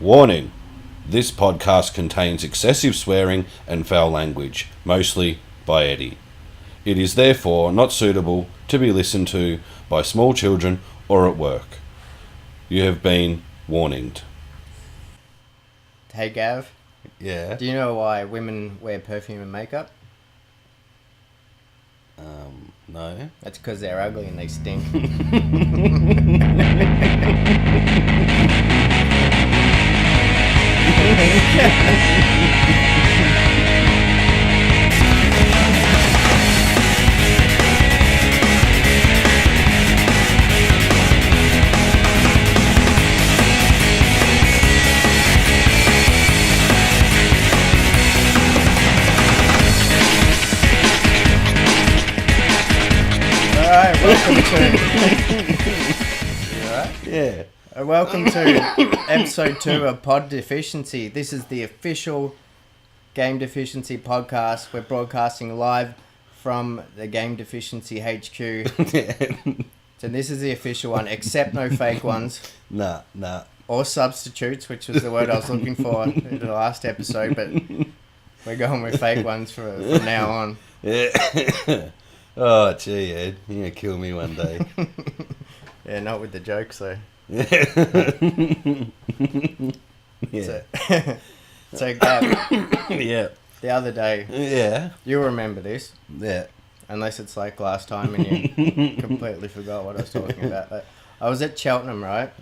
Warning! This podcast contains excessive swearing and foul language, mostly by Eddie. It is therefore not suitable to be listened to by small children or at work. You have been warned. Hey Gav, Yeah? do you know why women wear perfume and makeup? No? That's because they're ugly and they stink. Alright, welcome to... You alright? Yeah. Welcome to episode 2 of Pod Deficiency. This is the official Game Deficiency podcast. We're broadcasting live from the Game Deficiency HQ. So this is the official one, except no fake ones. Nah. Or substitutes, which was the word I was looking for in the last episode, but we're going with fake ones from now on. Yeah. Oh, gee, Ed. You're going to kill me one day. Yeah, not with the jokes though. Yeah. So Gav, Yeah. the other day, Yeah. you'll remember this, Yeah. unless it's like last time and you completely forgot what I was talking about. But I was at Cheltenham, right?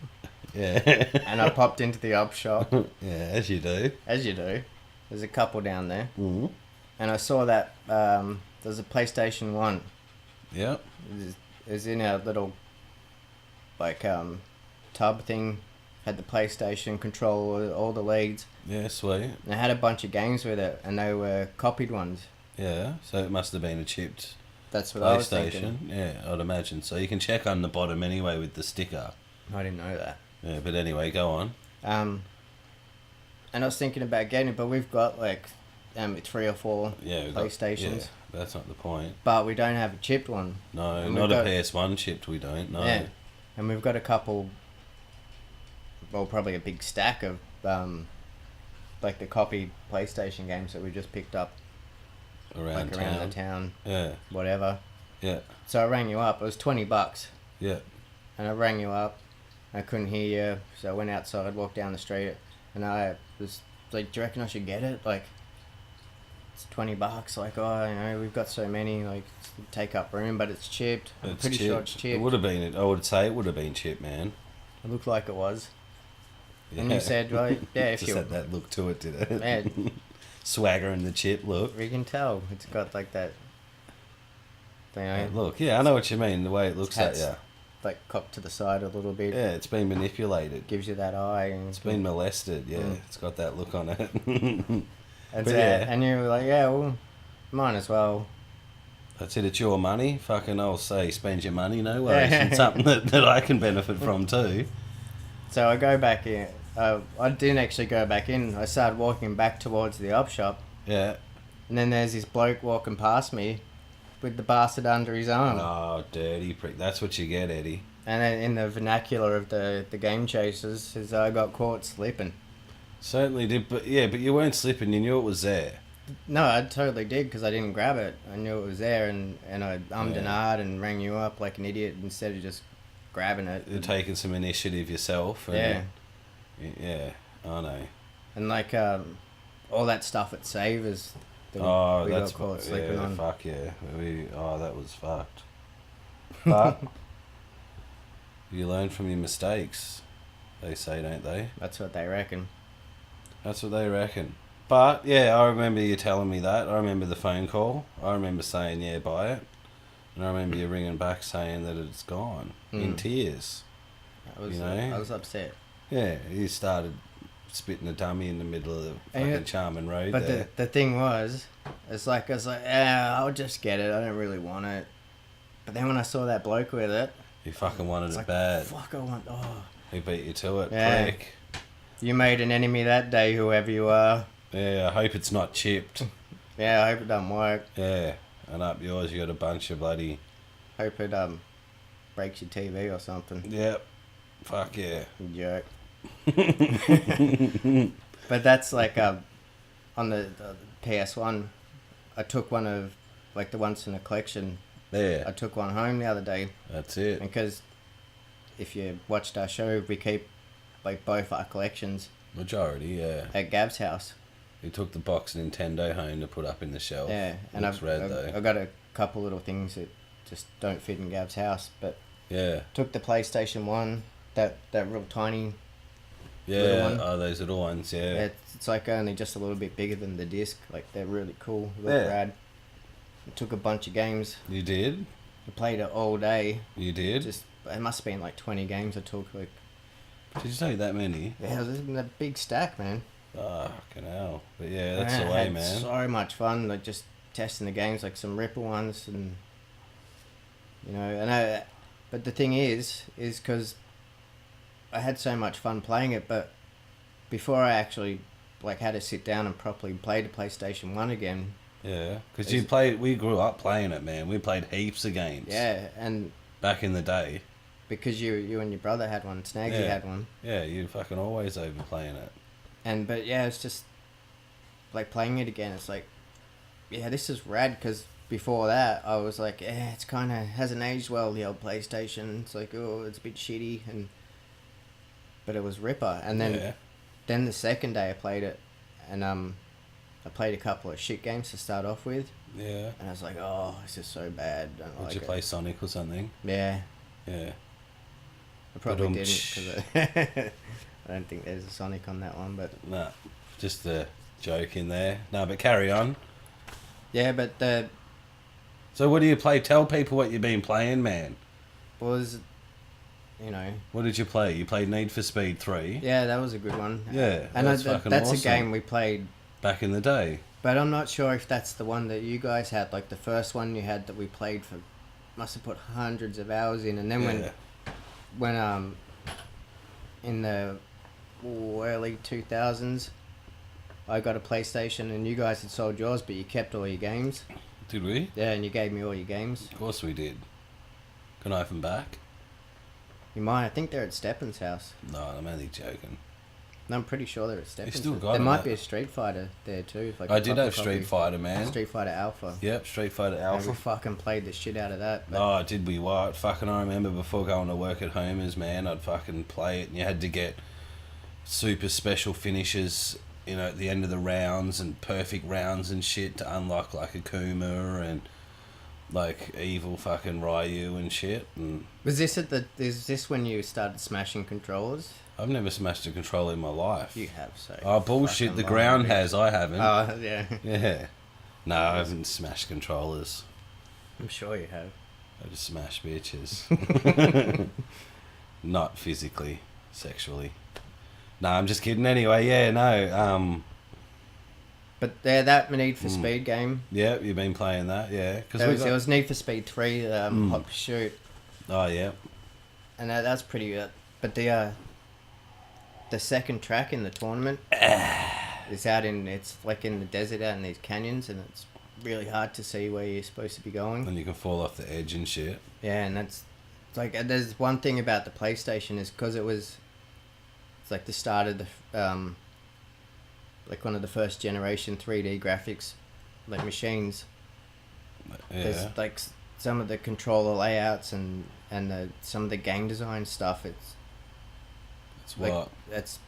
Yeah. And I popped into the op shop, Yeah, as you do. as you do. There's a couple down there. Mm-hmm. And I saw that there's a PlayStation 1. Yep. It was in a little, like, tub thing. Had the PlayStation control, all the leads. Yeah, sweet. And it had a bunch of games with it, and they were copied ones. Yeah, so it must have been a chipped That's what I was PlayStation. thinking. Yeah, I'd imagine. So you can check on the bottom anyway with the sticker. I didn't know that. Yeah, but anyway, go on. And I was thinking about getting it, but we've got like 3 or 4 Yeah, we've PlayStations. yeah, that's not the point. But we don't have a chipped one. No, And not we've a got- PS1 chipped, we don't. No. Yeah. And we've got a couple, well, probably a big stack of like the copied PlayStation games that we just picked up Around like around the town, Yeah, whatever. yeah, So I rang you up. It was $20. yeah. And I rang you up. I couldn't hear you, so I went outside, walked down the street, and I was like, "Do you reckon I should get it? Like, it's $20. Like, oh, you know, we've got so many, like, take up room, but it's chipped. I'm It's pretty chipped. sure it's chipped." It would have been, I would say it would have been chipped, man. It looked like it was. Yeah. And you said, well, yeah, if Just you... had that look to it, did it? Yeah, Swagger in the chip look. we can tell. It's got, like, that... You know, Look, yeah, I know what you mean, the way it looks at It's you. like, cocked to the side a little bit. Yeah, it's been manipulated. Gives you that eye. And It's been molested, yeah. Mm. It's got that look on it. And, but so, yeah. and you were like, yeah, well, might as well. That's it, it's your money. Fucking, I'll say, spend your money, no worries. Yeah. It's something that I can benefit from too. So I go back in. I didn't actually go back in. I started walking back towards the op shop. Yeah. And then there's this bloke walking past me with the bastard under his arm. Oh, dirty prick. That's what you get, Eddie. And then in the vernacular of the game chasers, says I got caught slipping. Certainly did, but yeah, but you weren't slipping. You knew it was there. No, I totally did because I didn't grab it. I knew it was there and I ummed and ahed and rang you up like an idiot instead of just grabbing it. You're taking some initiative yourself. Yeah. Yeah, I know. And like all that stuff at Savers that Oh, we that's got caught sleeping yeah, on. fuck yeah. That was fucked. But you learn from your mistakes, they say, don't they? That's what they reckon. That's what they reckon. But yeah, I remember you telling me that. I remember the phone call. I remember saying, yeah, buy it. And I remember you ringing back saying that it's gone in tears. I was upset. Yeah, you started spitting a dummy in the middle of the fucking Charmin Road But there. the thing was, I was like, yeah, I'll just get it. I don't really want it. But then when I saw that bloke with it, You fucking wanted it's it like, bad. fuck, I want. Oh, He beat you to it, Yeah. prick. you made an enemy that day, whoever you are. Yeah, I hope it's not chipped. Yeah, I hope it doesn't work. Yeah, and up yours you got a bunch of bloody... Hope it breaks your TV or something. Yep. Fuck yeah. You jerk. But that's like on the PS1. I took one of like the ones in the collection. Yeah. I took one home the other day. That's it. Because if you watched our show, we keep like both our collections Majority, yeah. at Gav's house. He took the box Nintendo home to put up in the shelf. Yeah, and Looks red, though. I've got a couple little things that just don't fit in Gav's house. But Yeah. took the PlayStation 1, that real tiny. Yeah, Little one. oh, those little ones, yeah. It's like only just a little bit bigger than the disc. Like they're really cool, look Yeah. rad. I took a bunch of games. You did? I played it all day. You did? Just it must have been like 20 games I took. Like Did you take that many? yeah, it was a big stack, man. Oh, fucking hell. But yeah, that's I the way, had man. so much fun, like just testing the games, like some Ripple ones, and you know, but the thing is because I had so much fun playing it, but before I actually like had to sit down and properly play the PlayStation 1 again. Yeah, because Is- we grew up playing it, man. We played heaps of games. Yeah, and Back in the day. because you and your brother had one, Snagsy Yeah. had one, Yeah, you fucking always over playing it. but yeah, it's just like playing it again. It's like, yeah, this is rad. Because before that, I was like, it's kind of hasn't aged well. The old PlayStation, it's like, oh, it's a bit shitty, but it was ripper. And Yeah. then the second day I played it, and I played a couple of shit games to start off with, Yeah. and I was like, oh, this is so bad. I don't Would like you it. play Sonic or something? Yeah, Yeah. I probably Ba-dum. didn't because I don't think there's a Sonic on that one, but Nah, just a joke in there. No, but carry on. yeah, but the So what do you play? Tell people what you've been playing, man. was, you know, What did you play? You played Need for Speed 3 yeah, that was a good one. Yeah, and that's fucking that's awesome. a game we played, back in the day. but I'm not sure if that's the one that you guys had. Like the first one you had that we played for, must have put hundreds of hours in, and then Yeah. when in the early 2000s, I got a PlayStation, and you guys had sold yours, but you kept all your games. Did we? Yeah, and you gave me all your games. Of course we did. Can I have them back? You might. I think they're at Steppen's house. No, I'm only joking. No, I'm pretty sure they're at Steppen's. still house. got there them, might mate. be a Street Fighter there too. Like I a did proper have Street copy. Fighter, man. Street Fighter Alpha. Yep, Street Fighter And Alpha. we fucking played the shit out of that. But Oh, did we what? Fucking I remember before going to work at Homer's, man, I'd fucking play it and you had to get super special finishes, you know, at the end of the rounds and perfect rounds and shit to unlock like a Kuma and like evil fucking Ryu and shit. And is this when you started smashing controllers? I've never smashed a controller in my life. You have, so. Oh, bullshit, fucking the lying, ground bitch. has, I haven't. Oh, yeah. Yeah. No, I haven't smashed controllers. I'm sure you have. I just smash bitches. Not physically, sexually. No, I'm just kidding. Anyway, yeah, no. But yeah, that Need for Speed game. Yeah, you've been playing that, yeah. It was Need for Speed 3, Hot Pursuit. Oh, yeah. And that's pretty good. But the second track in the tournament is it's like in the desert out in these canyons, and it's really hard to see where you're supposed to be going. And you can fall off the edge and shit. Yeah, and it's like there's one thing about the PlayStation is because it's like the start of the like one of the first generation 3D graphics like machines. Yeah. There's like some of the controller layouts and some of the game design stuff. It's Like, what? it's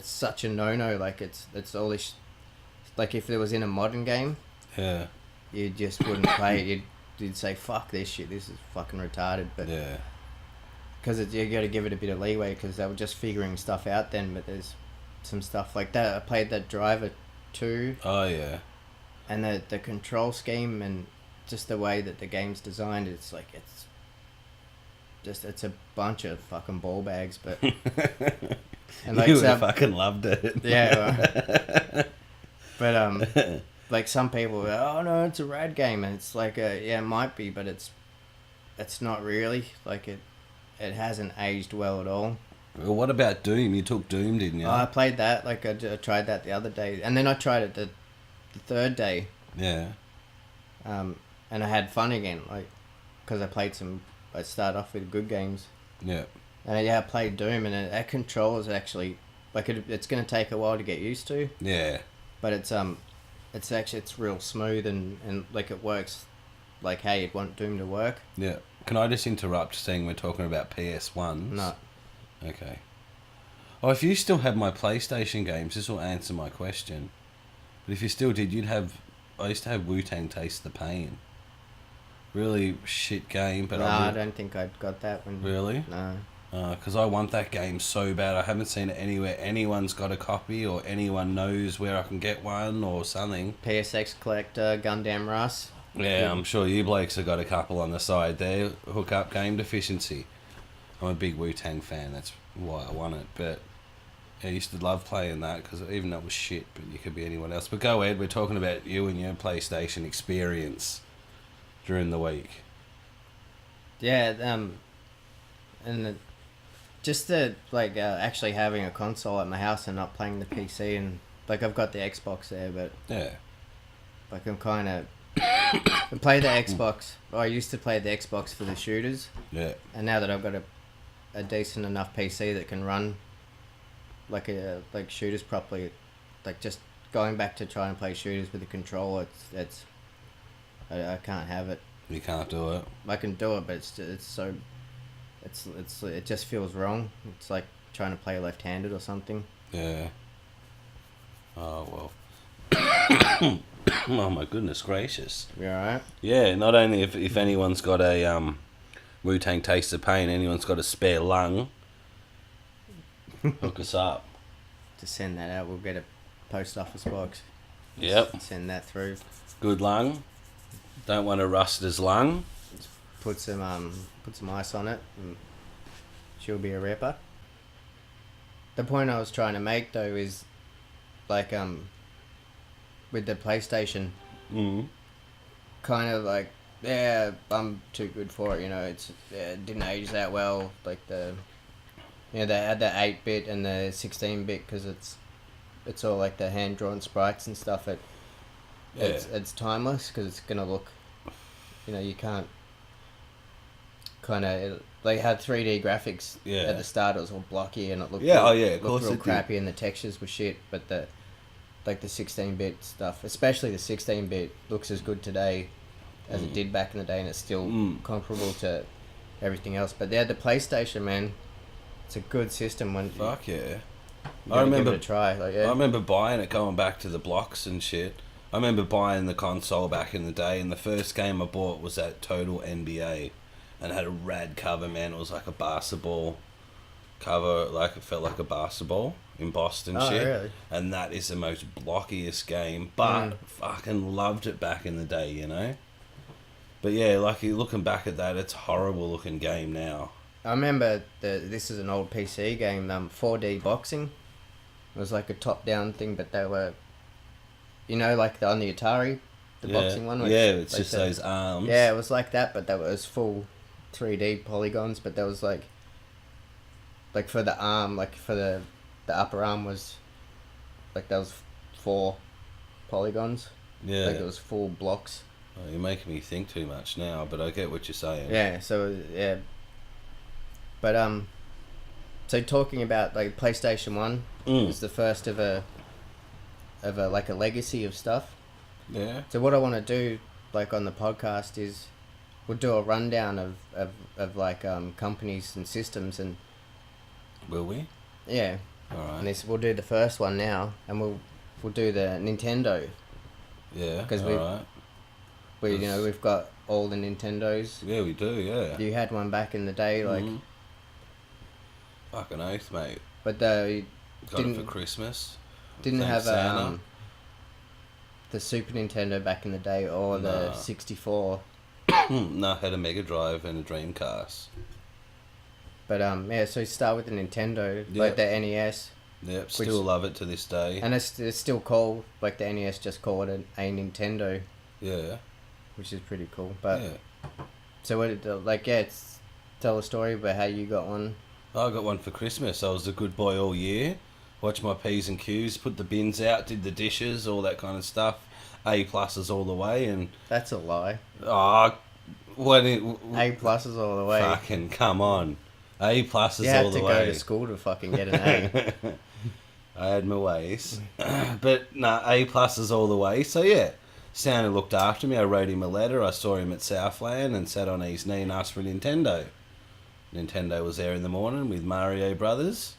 such a no-no. Like it's all this. Like if there was in a modern game, Yeah. you just wouldn't play it. You'd say fuck this shit. This is fucking retarded. But Yeah. because you got to give it a bit of leeway because they were just figuring stuff out then. But there's some stuff like that. I played that Driver 2 Oh, yeah. and the control scheme and just the way that the game's designed. It's like it's a bunch of fucking ball bags, but and like You would some, have fucking loved it. yeah, but like some people go, oh no, it's a rad game, and it's like yeah, it might be, but it's not really. Like it hasn't aged well at all. Well, what about Doom? You took Doom, didn't you? I played that, like I tried that the other day, and then I tried it the third day, Yeah. and I had fun again, like because I started off with good games. Yeah. And I played Doom, and that controller's actually like it's going to take a while to get used to. Yeah. But it's real smooth and like it works like how you'd want Doom to work. Yeah. Can I just interrupt, seeing we're talking about PS1s? No. Okay. Oh, if you still had my PlayStation games, this will answer my question. But if you still did, I used to have Wu-Tang Taste the Pain. Really shit game, but I don't think I'd got that one. Really? No. Because I want that game so bad. I haven't seen it anywhere anyone's got a copy or anyone knows where I can get one or something. PSX Collector, Gundam Russ. Yeah, I'm sure you blokes have got a couple on the side there. Hook up Game Deficiency. I'm a big Wu-Tang fan. That's why I want it. But yeah, I used to love playing that because even though it was shit, but you could be anyone else. But go ahead. We're talking about you and your PlayStation experience during the week. Yeah, just the actually having a console at my house and not playing the PC, and like I've got the Xbox there, but yeah, like I'm kind of I play the Xbox. I used to play the Xbox for the shooters. Yeah. And now that I've got a decent enough PC that can run like shooters properly, like just going back to try and play shooters with a controller, I can't have it. You can't do it. I can do it, but it just feels wrong. It's like trying to play left-handed or something. Yeah. Oh well. Oh my goodness gracious. You alright? Yeah. Not only if anyone's got a Wu-Tang Taste of Pain, anyone's got a spare lung, hook us up. To send that out, we'll get a post office box. Yep. Send that through. Good lung. Don't want to rust his lung. Put some ice on it, and she'll be a ripper. The point I was trying to make though is, like with the PlayStation, kind of like, yeah, I'm too good for it. You know, it didn't age that well. Like they had the 8-bit and the 16-bit because it's all like the hand drawn sprites and stuff. It's timeless because it's gonna look, you know, you can't kind of like had 3D graphics at the start. It was all blocky and it looked real crappy and the textures were shit. But the 16-bit stuff, especially the 16-bit, looks as good today as it did back in the day, and it's still comparable to everything else. But the PlayStation, man, it's a good system. Fuck yeah. I remember give it a try. I remember buying it, going back to the blocks and shit. I remember buying the console back in the day, and the first game I bought was that Total NBA, and it had a rad cover, man. It was like a basketball cover, like it felt like a basketball embossed and shit. Really? And that is the most blockiest game, but fucking loved it back in the day, you know. But yeah, like looking back at that, it's a horrible looking game now. I remember this is an old PC game, 4D boxing. It was like a top-down thing, but they were, you know, like on the Atari, the boxing one. It's just those arms. Yeah, it was like that, but that was full 3D polygons. But there was like for the arm, like for the upper arm was, like that was 4 polygons. Yeah. Like it was full blocks. Oh, you're making me think too much now, but I get what you're saying. Yeah. So yeah. But so talking about like PlayStation 1 was the first of a like a legacy of stuff. Yeah. So what I want to do like on the podcast is we'll do a rundown of like companies and systems, and will we? Yeah. All right. And we'll do the first one now, and we'll do the Nintendo. Yeah. Because we've got all the Nintendos. Yeah, we do. Yeah. You had one back in the day, like. Fucking oath, mate. But you got it for Christmas. Didn't have the Super Nintendo back in the day, or the 64. No, had a Mega Drive and a Dreamcast. But so start with the Nintendo, like the NES. Yep, still love it to this day. And it's still called, like the NES just call it a Nintendo. Yeah. Which is pretty cool. But so tell a story about how you got one. I got one for Christmas. I was a good boy all year. Watched my P's and Q's, put the bins out, did the dishes, all that kind of stuff. A+s all the way, and that's a lie. A+s all the way. Fucking come on. A plus is You all had the to way. go to school to fucking get an A. I had my ways. But, nah, A plus is all the way. So, yeah. Santa looked after me. I wrote him a letter. I saw him at Southland and sat on his knee and asked for a Nintendo. Nintendo was there in the morning with Mario Brothers.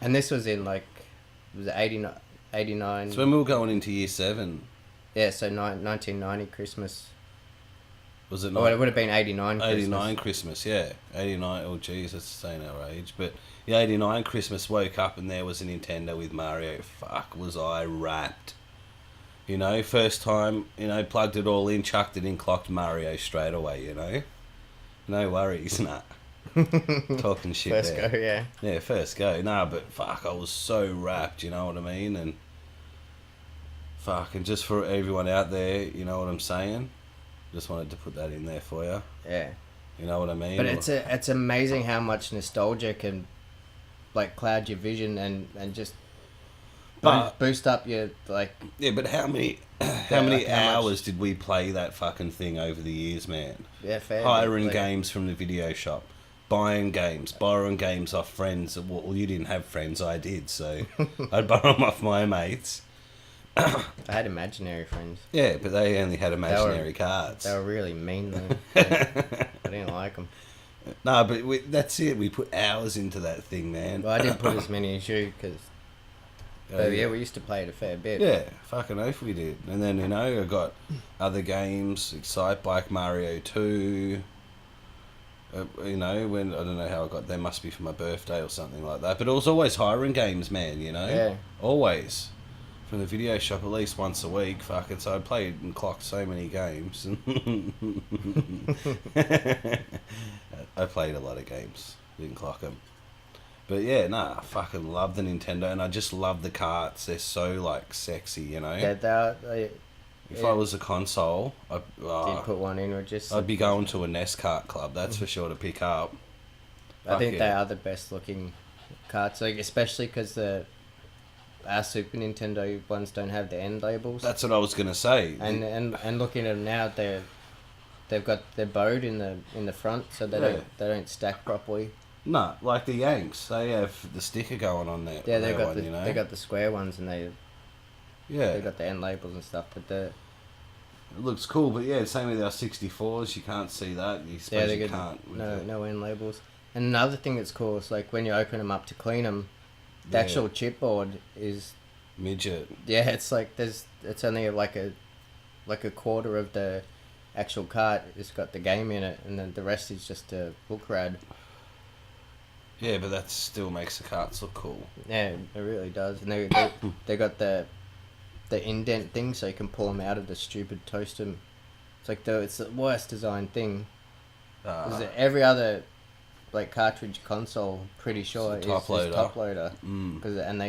And this was in, like, was it 89? So when we were going into year 7. Yeah, so 1990 Christmas. Was it Oh, it would have been 89 Christmas. 89 Christmas, yeah. 89, oh jeez, that's saying our age. But, yeah, 89 Christmas, woke up and there was a Nintendo with Mario. Fuck, was I wrapped. You know, first time, you know, plugged it all in, chucked it in, clocked Mario straight away, you know. No worries, nah. Talking shit First there. go, yeah. Yeah, first go. Nah, but fuck, I was so wrapped, you know what I mean? And fuck, and just for everyone out there, you know what I'm saying? Just wanted to put that in there for you. Yeah. You know what I mean? But it's amazing how much nostalgia can, like, cloud your vision and just boost up your, like... Yeah, but how many like how hours much- did we play that fucking thing over the years, man? Yeah, fair. Hiring like, games from the video shop. Buying games. Borrowing games off friends. Well, you didn't have friends, I did, so I'd borrow them off my mates. I had imaginary friends. Yeah, but they only had imaginary cards. They were really mean, though. I didn't like them. No, but that's it. We put hours into that thing, man. Well, I didn't put as many as you, because... yeah, we used to play it a fair bit. Yeah, fucking oath we did. And then, you know, I got other games, Excite Bike, Mario 2. You know, when I don't know how I got there, must be for my birthday or something like that. But it was always hiring games, man, you know? Yeah. Always. From the video shop at least once a week, fucking. So I played and clocked so many games. I played a lot of games, didn't clock them. But yeah, nah, I fucking love the Nintendo, and I just love the carts. They're so, like, sexy, you know? Yeah, If I was a console, didn't put one in, or just... I'd be going to a NES kart club, that's for sure, to pick up. I think Fuck they yeah. are the best looking carts, like, especially because our Super Nintendo ones don't have the end labels. That's what I was going to say. And looking at them now, they've got their bowed in the front, so they don't stack properly. No, like the Yanks, they have the sticker going on there. Yeah, they got got the square ones, and they got the end labels and stuff. But it looks cool, but yeah, same with our 64s. You can't see that. You suppose you can't. No end labels. And another thing that's cool is, like, when you open them up to clean them, the actual chipboard is midget. Yeah, it's like it's only like a quarter of the actual cart. It's got the game in it, and then the rest is just a book rad. Yeah, but that still makes the carts look cool. Yeah, it really does. And they got the indent thing, so you can pull them out of the stupid toaster. It's the worst designed thing. Every other, like, cartridge console, pretty sure is top loader. And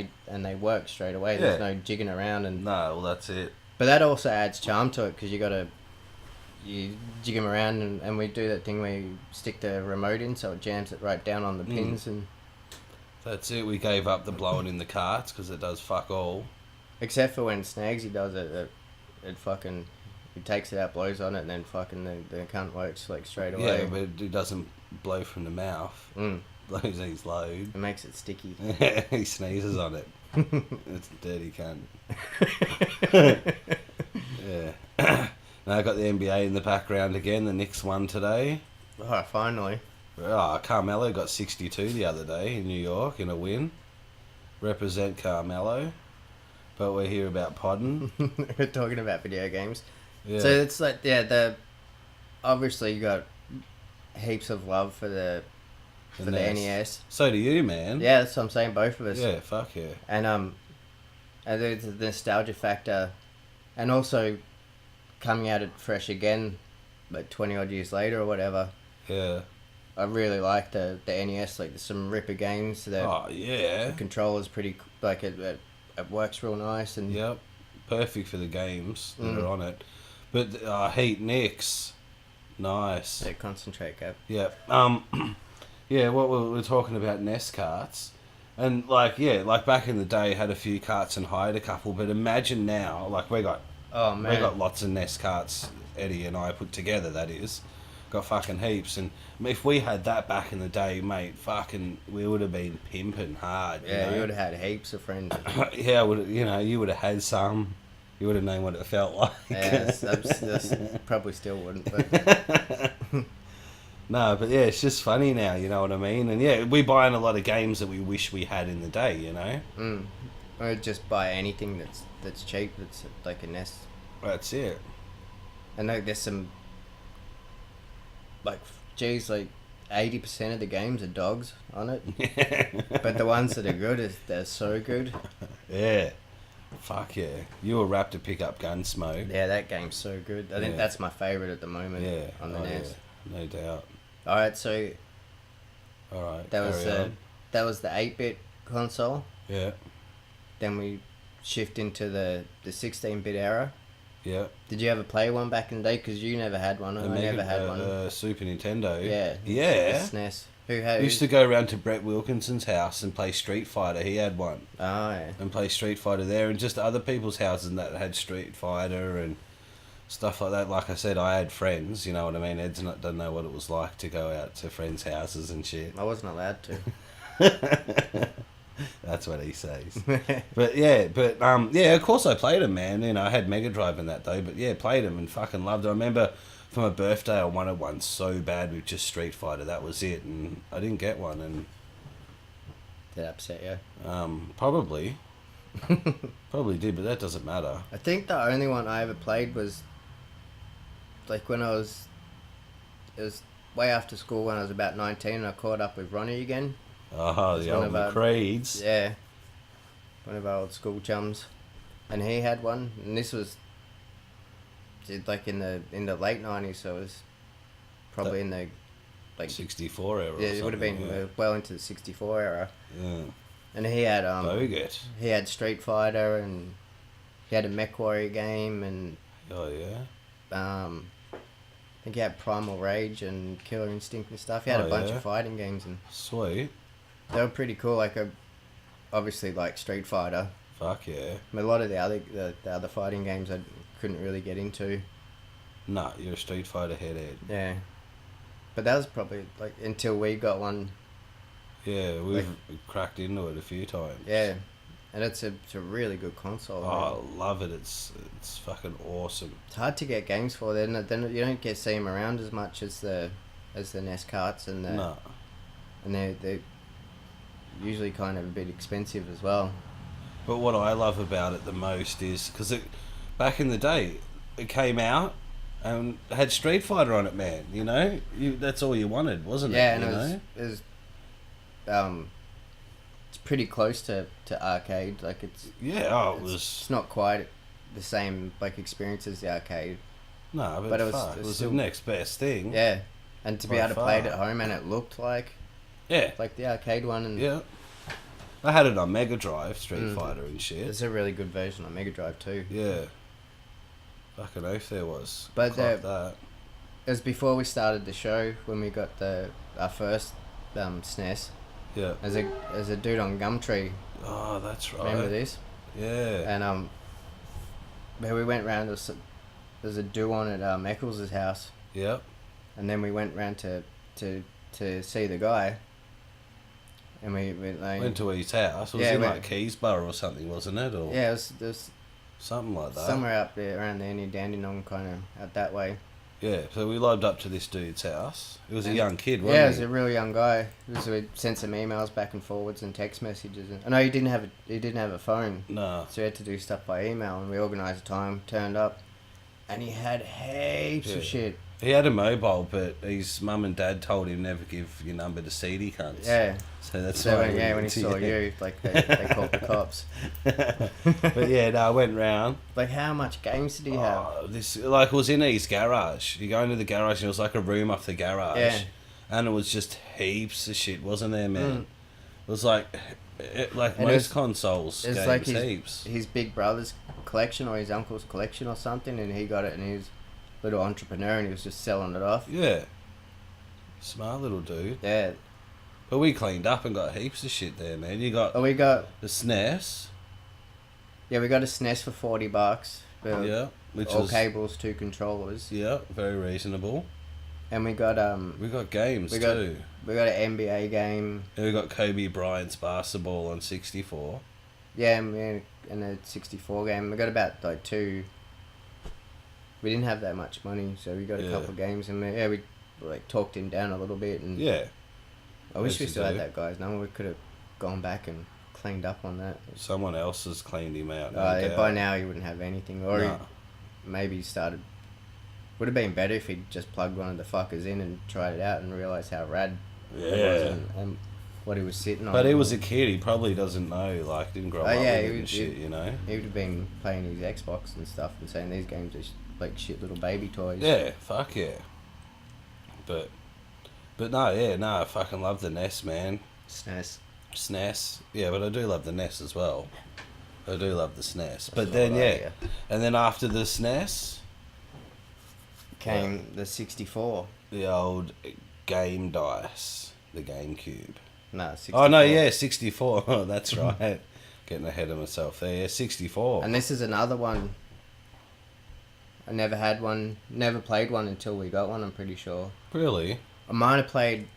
they work straight away. There's no jigging around no, well, that's it. But that also adds charm to it, because you jig them around, and we do that thing where you stick the remote in, so it jams it right down on the pins. And that's it. We gave up the blowing in the carts because it does fuck all. Except for when Snagsy does it, it fucking... He takes it out, blows on it, and then fucking the cunt works, like, straight away. Yeah, but it doesn't blow from the mouth. Blows his load. It makes it sticky. He sneezes on it. It's a dirty cunt. Yeah. Now I got the NBA in the background again. The Knicks won today. Oh, finally. Oh, Carmelo got 62 the other day in New York in a win. Represent Carmelo. But we're here about podding. We're talking about video games. Yeah. So it's like, obviously you got heaps of love for the NES. So do you, man. Yeah, that's what I'm saying, both of us. Yeah, fuck yeah. And there's the nostalgia factor, and also coming at it fresh again, like 20 odd years later or whatever. Yeah. I really like the NES. Like, there's some ripper games. Oh yeah. The controller's pretty, like, it works real nice. And yep, perfect for the games that are on it. But Heat Knicks, nice. Yeah, concentrate, Gab. Yeah. Yeah. What we're talking about, NES carts, and like back in the day, had a few carts and hired a couple. But imagine now, like we got lots of NES carts. Eddie and I put together. That is, got fucking heaps. And if we had that back in the day, mate, we would have been pimping hard. Yeah, you would have had heaps of friends. Yeah, you would have had some. You would have known what it felt like. Yeah, that's probably still wouldn't. But No, but yeah, it's just funny now, you know what I mean? And yeah, we buy in a lot of games that we wish we had in the day, you know? Or just buy anything that's cheap, that's like a NES. That's it. I know there's some, like, geez, like 80% of the games are dogs on it. But the ones that are good, they're so good. Yeah. Fuck yeah. You were rapt to pick up Gunsmoke. Yeah, that game's so good. I think that's my favourite at the moment on the NES. Yeah. No doubt. Alright, so Alright, that was the 8-bit console. Yeah. Then we shift into the 16-bit era. Yeah. Did you ever play one back in the day? Because you never had one. I never had one. Super Nintendo. Yeah. Yeah. The SNES. We used to go around to Brett Wilkinson's house and play Street Fighter. He had one. Oh, yeah. And play Street Fighter there, and just other people's houses that had Street Fighter and stuff like that. Like I said, I had friends, you know what I mean? Ed's doesn't know what it was like to go out to friends' houses and shit. I wasn't allowed to. That's what he says. But yeah, of course I played them, man. You know, I had Mega Drive in that though, but yeah, played them and fucking loved it. I remember for my birthday I wanted one so bad with just Street Fighter. That was it, and I didn't get one. And did that upset you? Probably probably did, but that doesn't matter. I think the only one I ever played was like when it was way after school when I was about 19 and I caught up with Ronnie again. Oh, the old McCreeds. Yeah. One of our old school chums. And he had one, and this was like in the late 90s, so it was probably in the like 64 era. Yeah, it would have been well into the 64 era. Yeah. And he had Bogut. He had Street Fighter, and he had a MechWarrior game, and oh yeah. I think he had Primal Rage and Killer Instinct and stuff. He had a bunch of fighting games, and sweet. They were pretty cool. Like obviously like Street Fighter. Fuck yeah. A lot of the other fighting games I couldn't really get into. Nah, you're a Street Fighter headhead. Yeah. But that was probably like until we got one. Yeah, we've cracked into it a few times. Yeah. And it's a really good console. Oh, I love it. It's fucking awesome. It's hard to get games for. Then you don't get see them around as much as the NES carts and the. No. And they're usually kind of a bit expensive as well. But what I love about it the most is because back in the day, it came out and had Street Fighter on it, man. You know, that's all you wanted, wasn't it? Yeah, and it was it's pretty close to arcade. Like it's it's not quite the same like experience as the arcade. No, but it was still the next best thing. Yeah, and to be able to play it at home and it looked like the arcade one. And yeah, I had it on Mega Drive, Street Fighter and shit. There's a really good version on Mega Drive too. Yeah, fucking oath there was. But that. It was before we started the show when we got our first SNES. Yeah. As a dude on Gumtree. Oh, that's right. Remember this? Yeah. And we went round. There's a do on at Eccles' house. Yep. And then we went round to see the guy. And we went to his house. It was in like Keysborough or something, wasn't it? Or yeah, it was something like that. Somewhere up there around there near Dandenong, kind of out that way. Yeah, so we lobbed up to this dude's house. It was a young kid, wasn't he? Yeah, he? it was a really young guy. We sent some emails back and forwards and text messages. I know he didn't have a phone. No. So he had to do stuff by email, and we organised a time, turned up, and he had heaps of shit. He had a mobile, but his mum and dad told him never give your number to seedy cunts. Yeah. So that's why. When he saw you, like they called the cops. But yeah, no, I went round. Like, how much games did he have? It was in his garage. You go into the garage, and it was like a room off the garage. Yeah. And it was just heaps of shit, wasn't there, man? It was like and most consoles. It's games, like heaps. his big brother's collection or his uncle's collection or something, and he got it, and he was a little entrepreneur, and he was just selling it off. Yeah. Smart little dude. Yeah. But we cleaned up and got heaps of shit there, man. We got the SNES. Yeah, we got a SNES for $40. Yeah, which all cables, 2 controllers. Yeah, very reasonable. And we got We got games we got too. we got an NBA game. And we got Kobe Bryant's basketball on 64. Yeah, and a 64 game. We got about like 2. We didn't have that much money, so we got a couple of games, and we like talked him down a little bit. And Yeah. I wish we still had that guy's number. We could have gone back and cleaned up on that. Someone else has cleaned him out. By now he wouldn't have anything, or Nah. maybe started. Would have been better if he'd just plugged one of the fuckers in and tried it out and realised how rad it was and what he was sitting on. But he was a kid. He probably doesn't know. Like, didn't grow up with it and shit. You know. He would have been playing his Xbox and stuff and saying these games are like shit little baby toys. Yeah. Fuck yeah. But no. Yeah. No. I fucking love the NES, man. SNES. Yeah, but I do love the NES as well. I do love the SNES. But then, and then after the SNES came the 64. The old Game Dice, the GameCube. No, 64. Oh, no, yeah, 64. Oh, that's right. Getting ahead of myself there. Yeah, 64. And this is another one. I never had one, never played one until we got one, I'm pretty sure. Really? I might have played...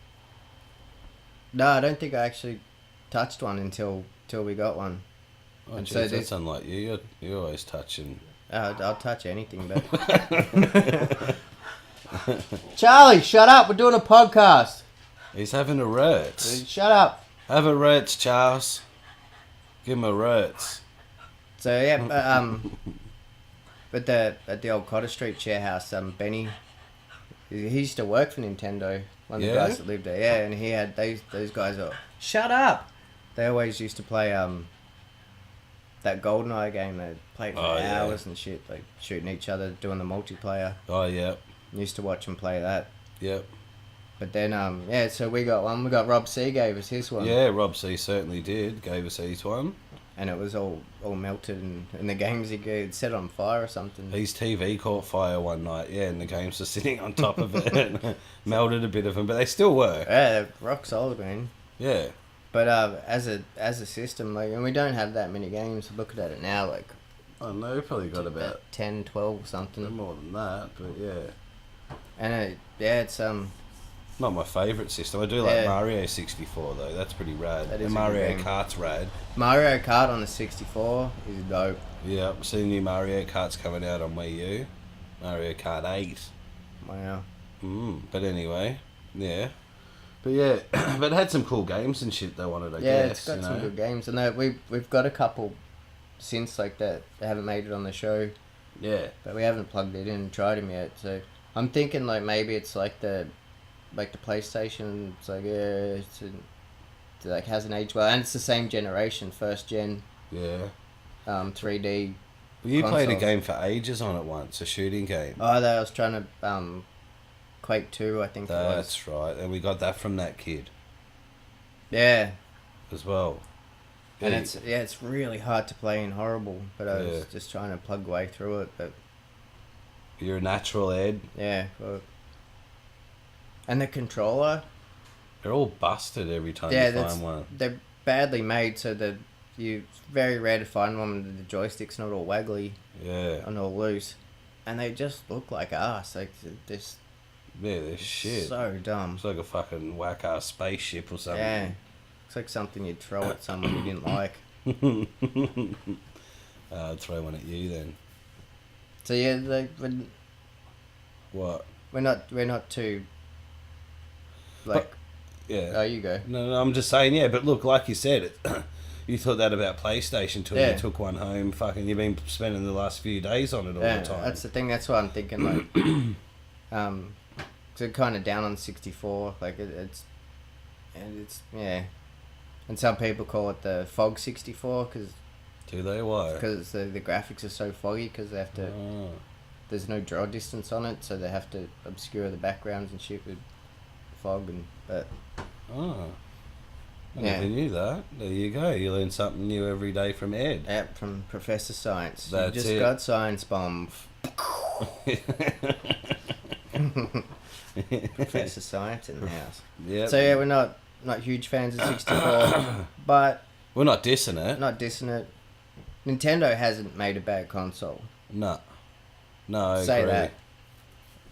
No, I don't think I actually touched one until we got one. Oh, and geez, so that's unlike you. You're always touching... I'll touch anything, but... Charlie, shut up! We're doing a podcast! He's having a Roots. Shut up! Have a Roots, Charles. Give him a Roots. So, yeah, but at the old Cotter Street share house, Benny, he used to work for Nintendo. One of the guys that lived there, yeah, and he had those guys are... Shut up! They always used to play that GoldenEye game. They played for hours and shit, like shooting each other, doing the multiplayer. Oh, yeah. Used to watch them play that. Yep. But then, so we got one. We got Rob C gave us his one. Yeah, Rob C certainly did. Gave us his one. And it was all melted, and the games he'd set on fire or something. His TV caught fire one night, yeah, and the games were sitting on top of it and melted a bit of them, but they still work. Yeah, they're rock solid, man. Yeah. But as a system, like, and we don't have that many games. Looking at it now, like... I don't know, we probably got about 10, 12 something. more than that, but yeah. And it's not my favourite system. I do like Mario 64 though. That's pretty rad. That is Mario Kart's rad. Mario Kart on the 64 is dope. Yeah, see new Mario Kart's coming out on Wii U. Mario Kart 8. Wow. But anyway, yeah. But yeah, but it had some cool games and shit they wanted, I guess. Yeah, it's got some good games. And we've got a couple since like that. They haven't made it on the show. Yeah. But we haven't plugged it in and tried them yet. So I'm thinking like maybe it's like the PlayStation. It's like it like hasn't aged well, and it's the same generation, first gen. Yeah. 3D. Well, you consoles. played a game for ages on it once, a shooting game. Oh, I was trying to Quake 2, I think. That's right, and we got that from that kid. Yeah. As well. And it's really hard to play in horrible, but I was just trying to plug way through it. But you're a natural, Ed. Yeah. Well, and the controller. They're all busted every time you find one. They're badly made, so it's very rare to find one with the joystick's not all waggly. Yeah. And all loose. And they just look like ass. Like this. Yeah, they're shit. So dumb. It's like a fucking whack-ass spaceship or something. Yeah. It's like something you'd throw at someone you didn't like. I'd throw one at you then. So yeah, What? We're not too. Like. Yeah. Oh, you go. No, I'm just saying. Yeah, but look, like you said, you thought that about PlayStation till you took one home. Fucking, you've been spending the last few days on it all the time. That's the thing. That's why I'm thinking like, so kind of down on 64. Like it's and some people call it the Fog 64 because. Do they? Why? Because the graphics are so foggy because they have to. Oh. There's no draw distance on it, so they have to obscure the backgrounds and shit with fog but. Oh. I never knew that. There you go. You learn something new every day from Ed. Yeah, from Professor Science. That's you just got science bomb. Professor Science in the house. Yeah. So yeah, we're not huge fans of 64, but we're not dissing it. Not dissing it. Nintendo hasn't made a bad console. No. No, I Say agree. that.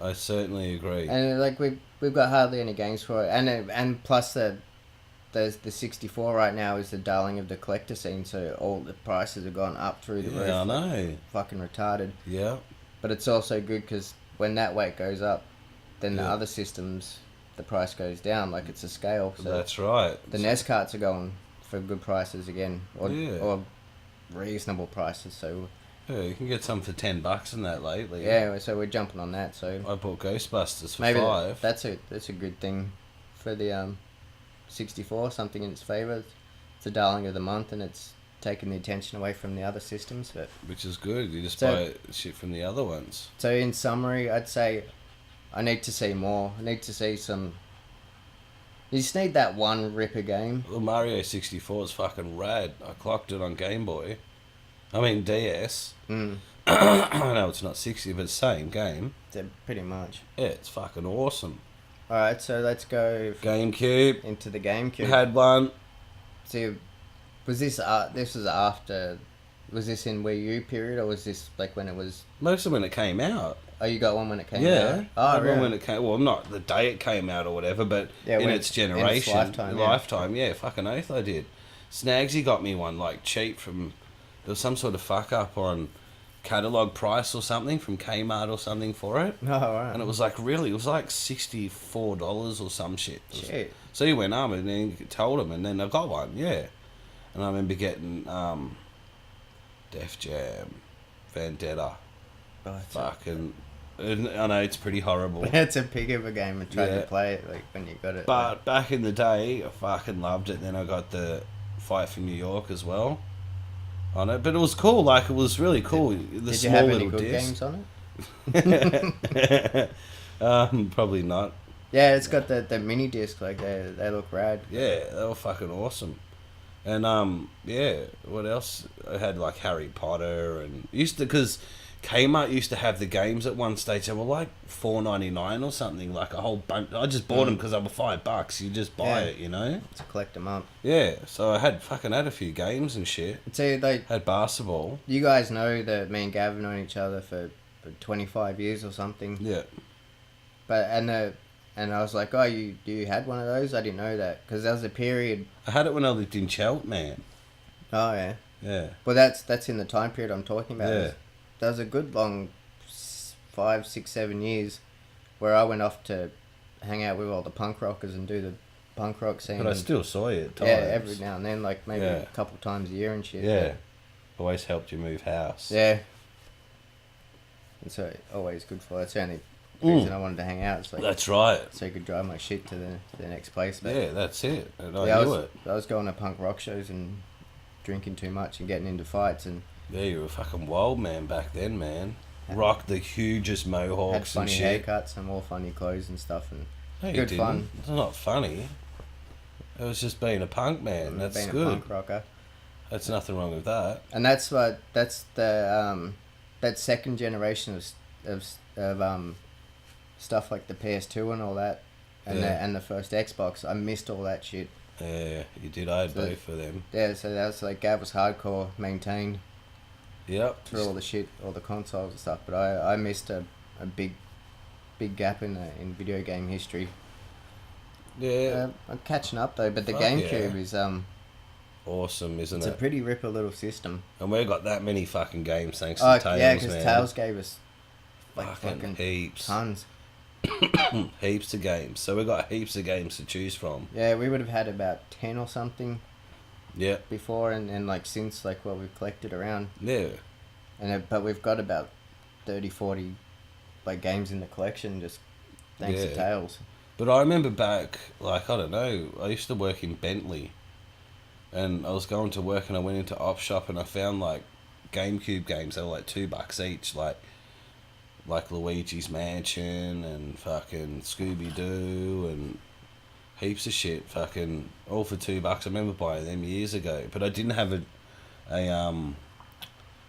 I certainly agree. And like we've got hardly any games for it, and plus there's the 64 right now is the darling of the collector scene, so all the prices have gone up through the roof. Yeah, I know. Fucking retarded. Yeah. But it's also good because when that weight goes up, then the Yeah. other systems, the price goes down. Like it's a scale. So That's right. the NES carts are going for good prices again, or reasonable prices. So Yeah, you can get some for $10 in that lately. yeah, so we're jumping on that. So I bought Ghostbusters for maybe $5. that's a good thing for the 64. Something in its favour. It's a darling of the month, and it's taking the attention away from the other systems. But Which is good. You just So- buy shit from the other ones. so in summary, I'd say I need to see more. I need to see some. You just need that one ripper game. Well, Mario 64 is fucking rad. I clocked it on Game Boy. I mean DS. Mm. I know it's not 60, but it's same game. So pretty much. Yeah, it's fucking awesome. All right, so let's go GameCube. into the GameCube. Had one. So, was this this was after? Was this in Wii U period, or was this like when it was? Most of when it came out. Oh, you got one when it came Yeah. out. Oh, Everyone really? when it came. Well, not the day it came out or whatever, but Yeah, in when its in generation, lifetime, yeah. yeah, fucking oath I did. Snagsy got me one like cheap from. There was some sort of fuck up on catalog price or something from Kmart or something for it. Oh, right. And it was like really, it was like $64 or some shit. Shit. So he went up and then told him, and then I got one, yeah. And I remember getting Def Jam, Vendetta, Oh, fucking. And I know it's pretty horrible, it's a pig of a game. I tried Yeah. to play it like when you got it. but back in the day, I fucking loved it. Then I got the Fight for New York as well on it, but it was cool. Like it was really cool. The did you small have any little good disc. games on it? Probably not. Yeah, it's got the mini disc. Like they look rad. Yeah, they were fucking awesome. And yeah, what else? I had like Harry Potter and because Kmart used to have the games at one stage. They were like $4.99 or something, like a whole bunch. I just bought them because they were $5. You just buy Yeah. it, you know. To collect them up. Yeah, so I had a few games and shit. So like Had basketball. you guys know that me and Gavin known each other for 25 years or something. Yeah. But and I was like, oh, you had one of those? I didn't know that because there was a period. I had it when I lived in Cheltenham. Oh yeah. Yeah. Well, that's in the time period I'm talking about. Yeah. There was a good long 5, 6, 7 years where I went off to hang out with all the punk rockers and do the punk rock scene. But I and- still saw you at times. yeah, every now and then, like maybe Yeah. a couple times a year and shit. Yeah. Always helped you move house. Yeah. And so always good for that's the only reason I wanted to hang out. It's like That's right. so I could drive my shit to the next place. But Yeah, that's it. And I yeah, knew it. I was going to punk rock shows and drinking too much and getting into fights and Yeah, you were a fucking wild man back then, man. Yeah. Rocked the hugest had mohawks and funny shit. haircuts and more funny clothes and stuff and No, you good didn't. fun. It's not funny. It was just being a punk man. That's being good. a punk rocker. That's nothing wrong with that. And that's the that second generation of stuff like the PS2 and all that, and Yeah. the first Xbox. I missed all that shit. Yeah, you did. I had So- both of them. Yeah, so that was like Gav was hardcore maintained Yep. through all the shit, all the consoles and stuff. But I missed a big gap in video game history. Yeah. I'm catching up though, but the Fuck GameCube yeah. is Awesome, isn't it's a it? pretty ripper little system. And we got that many fucking games thanks Oh to Tails, yeah, because man. Tails gave us like fucking fucking heaps. tons. Heaps of games. So we got heaps of games to choose from. Yeah, we would have had about 10 or something Yeah. before, and like since like what we've collected around, Yeah. but we've got about 30, 40 like games in the collection just thanks to Yeah. Tails. But I remember back, like, I don't know, I used to work in Bentley. And I was going to work and I went into Op Shop and I found, like, GameCube games. They were, like, $2 each. Like Luigi's Mansion and fucking Scooby-Doo and heaps of shit. Fucking all for $2. I remember buying them years ago. But I didn't have a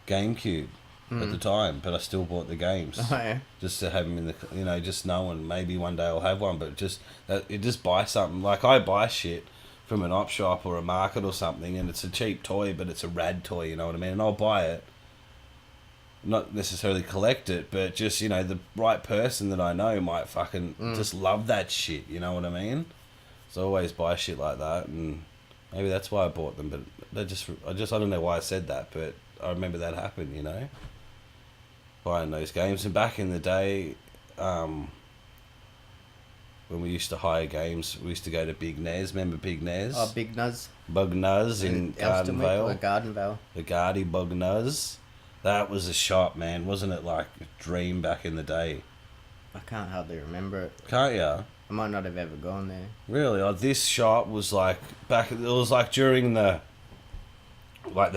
GameCube at the time. But I still bought the games. Oh yeah. Just to have them in the, just knowing maybe one day I'll have one, but just buy something. Like I buy shit from an op shop or a market or something, and it's a cheap toy, but it's a rad toy, you know what I mean? And I'll buy it, not necessarily collect it, but just, you know, the right person that I know might fucking just love that shit, you know what I mean? So I always buy shit like that, and maybe that's why I bought them, but I don't know why I said that, but I remember that happened, you know? Buying those games. And back in the day, when we used to hire games, we used to go to Big Nez. Remember Big Nez? Oh, Big Nuz. Bug Nuz in Gardenvale. Gardenvale. The Gardy Bug Nuz. That was a shop, man. Wasn't it like a dream back in the day? I can't hardly remember it. Can't ya? I might not have ever gone there. Really? Like, this shop was like it was like during the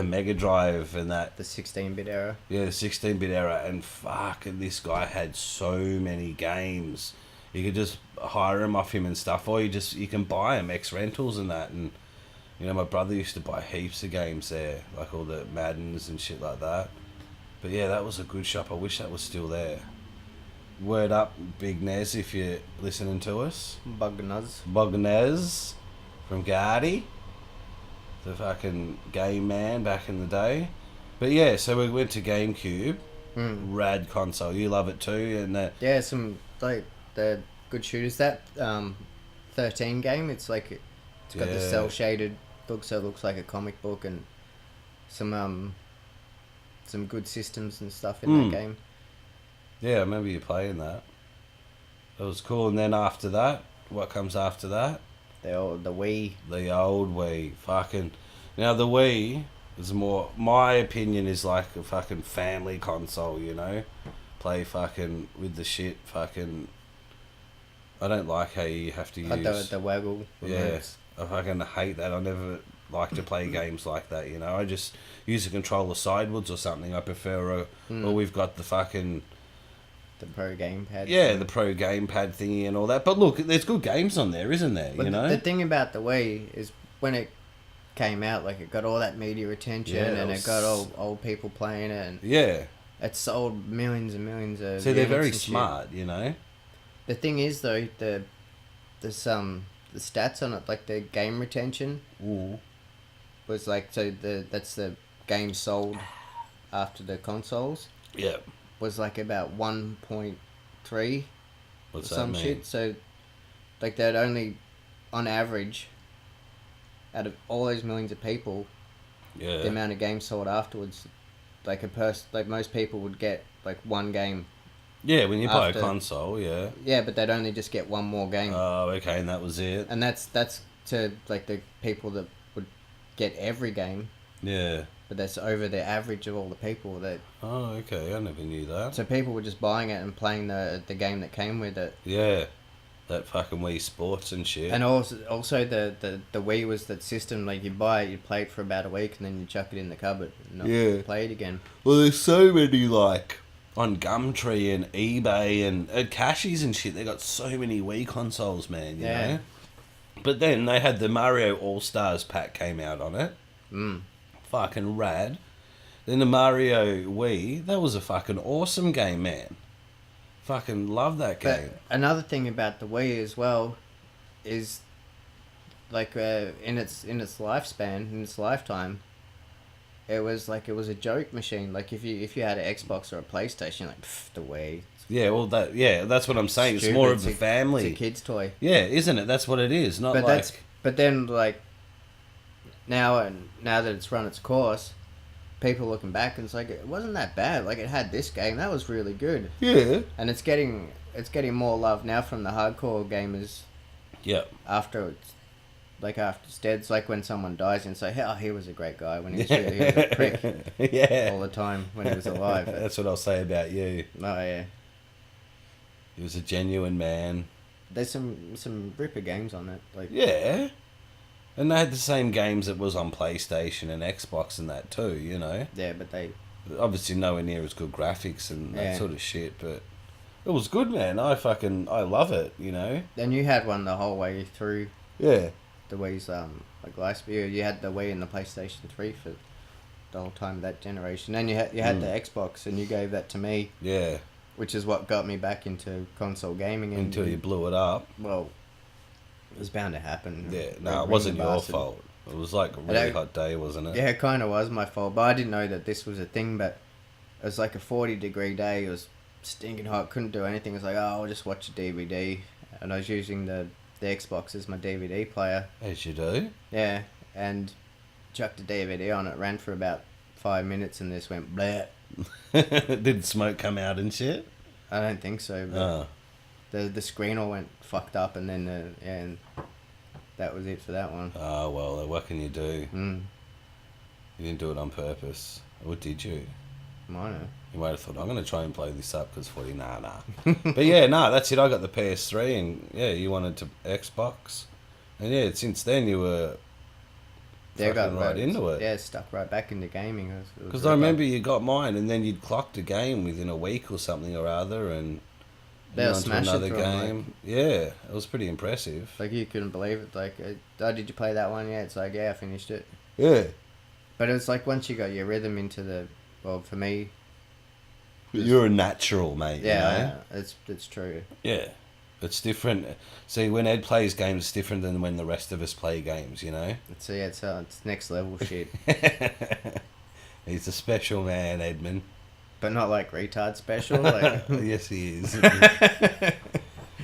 Mega Drive and that. The 16-bit era. Yeah, the 16-bit era, and fucking this guy had so many games. You could just hire them off him and stuff, or you can buy them, ex-rentals and that. And, you know, my brother used to buy heaps of games there, like all the Maddens and shit like that. But yeah, that was a good shop. I wish that was still there. Word up, Big Nez, if you're listening to us. Bug Nez from Gardy. The fucking game man back in the day. But yeah, so we went to GameCube. Rad console. You love it too. And yeah, some like the good shooters. That 13 game. It's like it's got the cell shaded look, so it looks like a comic book, and some good systems and stuff in that game. Yeah, I remember you playing that. That was cool. And then after that, what comes after that? The Wii. The old Wii. Fucking. Now, the Wii is more, my opinion, is like a fucking family console, you know? Play fucking with the shit, fucking. I don't like how you have to use. The waggle. Yes. Yeah, I fucking hate that. I never like to play games like that, you know? I just use a controller sideways or something. I prefer or we've got the fucking. The pro gamepad. Yeah, the pro gamepad thingy and all that. But look, there's good games on there, isn't there? But you know? The thing about the Wii is when it came out, like, it got all that media attention, and it got old people playing it. And yeah. It sold millions and millions of. So they're very smart, you know? The thing is, though, the stats on it, like the game retention, was like, so that's the game sold after the consoles. Yeah. Was like about 1.3 What's or some that mean? shit. So, like, they'd only, on average, out of all those millions of people, the amount of games sold afterwards, like like most people would get like one game. Yeah, when you play a console, yeah. Yeah, but they'd only just get one more game. Oh, okay, and that was it. And that's to like the people that would get every game. Yeah. But that's over the average of all the people that. Oh, okay. I never knew that. So people were just buying it and playing the game that came with it. Yeah, that fucking Wii Sports and shit. And also the Wii was that system, like, you buy it, you play it for about a week, and then you chuck it in the cupboard and not play it again. Well, there's so many, like, on Gumtree and eBay and Cashies and shit. They got so many Wii consoles, man. You know. But then they had the Mario All Stars pack came out on it. Fucking rad. Then the Mario Wii, that was a fucking awesome game, man. Fucking love that game. But another thing about the Wii as well is, like, in its lifespan, in its lifetime, it was a joke machine. Like, if you had an Xbox or a PlayStation, like, the Wii. Yeah, well, that's what I'm saying. It's more of a family. It's a kid's toy. Yeah, isn't it? That's what it is. Not But then, like, now that it's run its course, people looking back, and it's like, it wasn't that bad. Like, it had this game that was really good. Yeah. And it's getting more love now from the hardcore gamers. Yeah. After it's dead. It's like when someone dies and say, "Oh, he was a great guy," when he was a prick. Yeah. All the time when he was alive. That's what I'll say about you. Oh yeah. He was a genuine man. There's some ripper games on it. Like. Yeah. And they had the same games that was on PlayStation and Xbox and that too, you know? Yeah, but they... Obviously nowhere near as good graphics and that sort of shit, but it was good, man. I love it, you know? And you had one the whole way through... Yeah. The Wii's, like, last year. You had the Wii and the PlayStation 3 for the whole time of that generation. And you had the Xbox, and you gave that to me. Yeah. Which is what got me back into console gaming. Until you blew it up. Well... It was bound to happen. Yeah, no, it wasn't your fault. It was like a really hot day, wasn't it? Yeah, it kind of was my fault, but I didn't know that this was a thing. But it was like a 40-degree day. It was stinking hot. Couldn't do anything. I was like, oh, I'll just watch a DVD. And I was using the Xbox as my DVD player. As you do. Yeah, and chucked a DVD on it. Ran for about 5 minutes and this went bleh. Did smoke come out and shit? I don't think so. But the screen all went fucked up, and then and that was it for that one. Oh, well, what can you do? Mm. You didn't do it on purpose. Or did you? I know. You might have thought, I'm going to try and play this up because 40, nah. But yeah, that's it. I got the PS3 and yeah, you wanted to Xbox. And yeah, since then you were got right into it. Yeah, stuck right back into gaming. Because I remember you got mine and then you'd clocked a game within a week or something or other and they'll on to smash another it game. Like, yeah, it was pretty impressive. Like you couldn't believe it. Like, oh, did you play that one? Yeah, it's like, yeah, I finished it. Yeah. But it was like once you got your rhythm into the, well, for me... You're a natural, mate. Yeah, you know? it's true. Yeah. It's different. See, when Ed plays games, it's different than when the rest of us play games, you know? It's next level shit. He's a special man, Edmund. But not like retard special. Like... Yes, he is.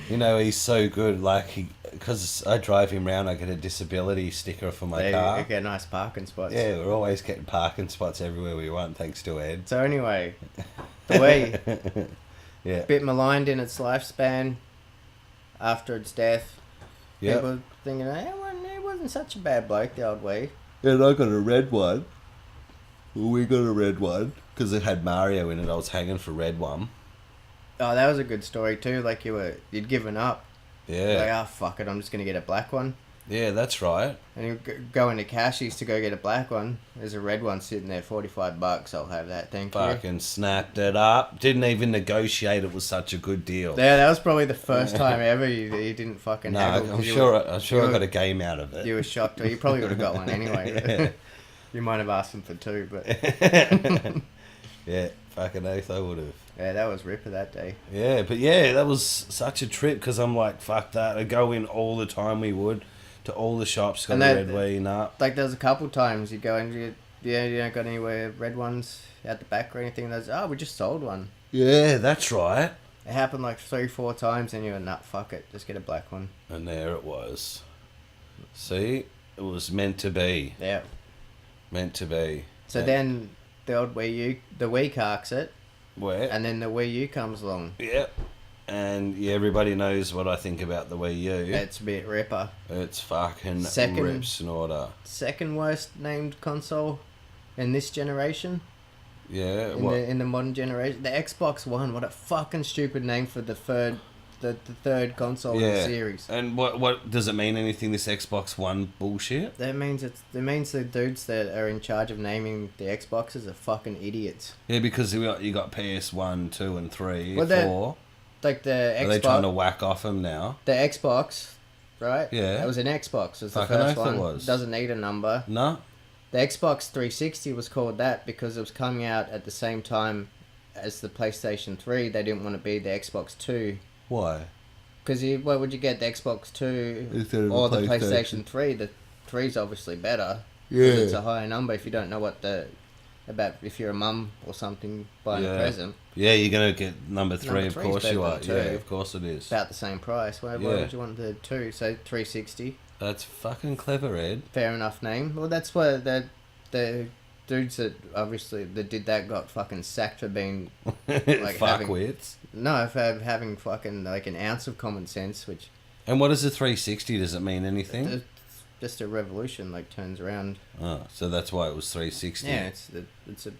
You know, he's so good. Like, because I drive him round, I get a disability sticker for my car. You get nice parking spots. Yeah, we're always getting parking spots everywhere we want, thanks to Ed. So anyway, the Wii, yeah, bit maligned in its lifespan after its death. Yep. People thinking, it wasn't such a bad bloke, the old Wii. And I got a red one. We got a red one because it had Mario in it. I was hanging for red one. Oh, that was a good story too. Like you'd given up. Yeah. Like, oh fuck it, I'm just gonna get a black one. Yeah, that's right. And you go into Cashies to go get a black one. There's a red one sitting there, $45. I'll have that. Thank you. Fucking snapped it up. Didn't even negotiate. It was such a good deal. Yeah, that was probably the first time ever you didn't fucking. No, haggle, I'm sure I got a game out of it. You were shocked. Or you probably would have got one anyway. Yeah. You might have asked him for two, but. Yeah, fucking oath I would have. Yeah, that was ripper that day. Yeah, but yeah, that was such a trip because I'm like, fuck that. I'd go in all the time we would to all the shops, got a red Wii, nah. Like there was a couple times you go and you don't got anywhere red ones out the back or anything. There's, we just sold one. Yeah, that's right. It happened like 3-4 times and you were, nah, fuck it, just get a black one. And there it was. See? It was meant to be. Yeah. Meant to be. So then the old Wii U, the Wii carks it. Where? And then the Wii U comes along. Yep. And yeah, everybody knows what I think about the Wii U. It's a bit ripper. It's fucking rips and order. Second worst named console in this generation. Yeah. In the modern generation. The Xbox One, what a fucking stupid name for the third console in the series. And what does it mean anything, this Xbox One bullshit? That means the dudes that are in charge of naming the Xboxes are fucking idiots. Yeah, because you got PS1, 2 and 3, 4. Like the Xbox. Are they trying to whack off them now? The Xbox, right? Yeah. That was an Xbox. It was the Fucking first oath one. it was. Doesn't need a number. No. The Xbox 360 was called that because it was coming out at the same time as the PlayStation 3. They didn't want to be the Xbox 2. Why? Because why would you get the Xbox 2 or the PlayStation 3? The 3's obviously better. Yeah. It's a higher number if you don't know about if you're a mum or something buying a present. Yeah, you're going to get number 3, of course you are. Two. Yeah, of course it is. About the same price. Why would you want the 2? So 360. That's fucking clever, Ed. Fair enough name. Well, that's why the dudes that obviously that did that got fucking sacked for being like for having fucking like an ounce of common sense. Which. And what is a 360? Does it mean anything? It's just a revolution, like turns around. Oh, so that's why it was 360. Yeah, it's a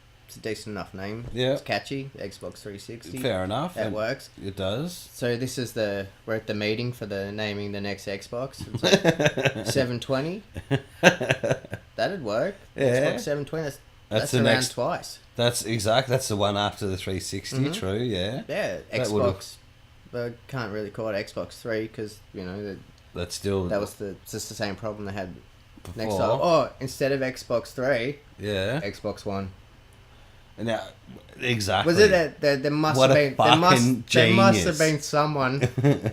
decent enough name. Yeah, it's catchy. Xbox 360. Fair enough. That works. It does. So this is we're at the meeting for the naming the next Xbox. It's like 720. That'd work. Yeah. Xbox 720. That's the around next twice. That's exact. That's the one after the 360. Mm-hmm. True. Yeah. Yeah. Xbox. But can't really call it Xbox 3 because that's still it's just the same problem they had before. Next time. Oh, instead of Xbox 3. Yeah. Xbox One. Now, exactly. Was it that there must have been there must have been someone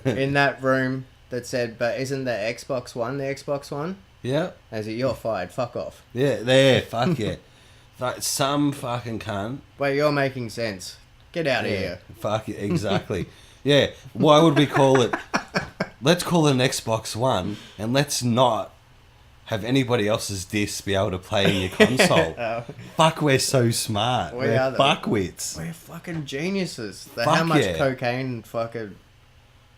in that room that said, "But isn't the Xbox One the Xbox One?" Yeah. As you're fired. Fuck off. Yeah. There. Fuck yeah. Some fucking cunt. Wait, you're making sense. Get out of here. Fuck it, exactly. Yeah, why would we call it... Let's call it an Xbox One, and let's not have anybody else's disc be able to play in your console. Fuck, we're so smart. We're fuckwits. We're fucking geniuses. How much cocaine and fucking